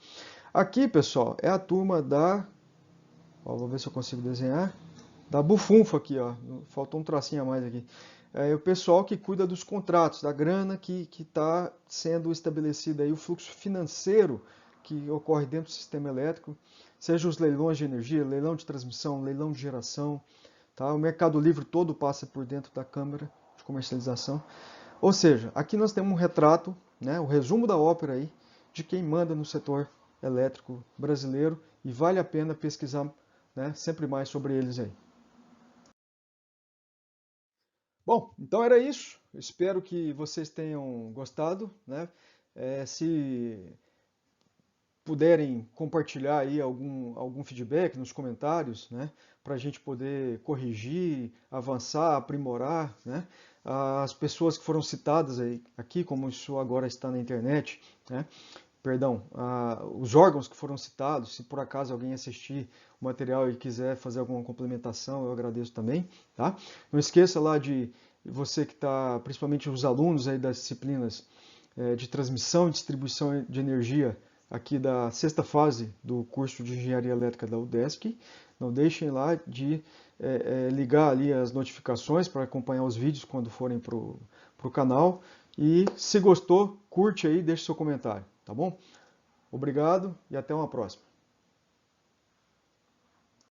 Aqui, pessoal, é a turma vou ver se eu consigo desenhar, da bufunfa aqui, ó. Faltou um tracinho a mais aqui. O pessoal que cuida dos contratos, da grana que está sendo estabelecida aí, o fluxo financeiro que ocorre dentro do sistema elétrico, seja os leilões de energia, leilão de transmissão, leilão de geração, tá? O Mercado Livre todo passa por dentro da Câmara de Comercialização. Ou seja, aqui nós temos um retrato, né, o resumo da ópera aí, de quem manda no setor elétrico brasileiro, e vale a pena pesquisar, né, sempre mais sobre eles aí. Bom, então era isso. Eu espero que vocês tenham gostado, né? Se puderem compartilhar aí algum feedback nos comentários, né? Para a gente poder corrigir, avançar, aprimorar, né? As pessoas que foram citadas aí, aqui, como isso agora está na internet, né? Perdão, os órgãos que foram citados, se por acaso alguém assistir o material e quiser fazer alguma complementação, eu agradeço também, tá? Não esqueça lá de você que está, principalmente os alunos aí das disciplinas de transmissão e distribuição de energia aqui da sexta fase do curso de Engenharia Elétrica da UDESC, não deixem lá de ligar ali as notificações para acompanhar os vídeos quando forem para o canal. E se gostou, curte aí, deixe seu comentário, tá bom? Obrigado e até uma próxima.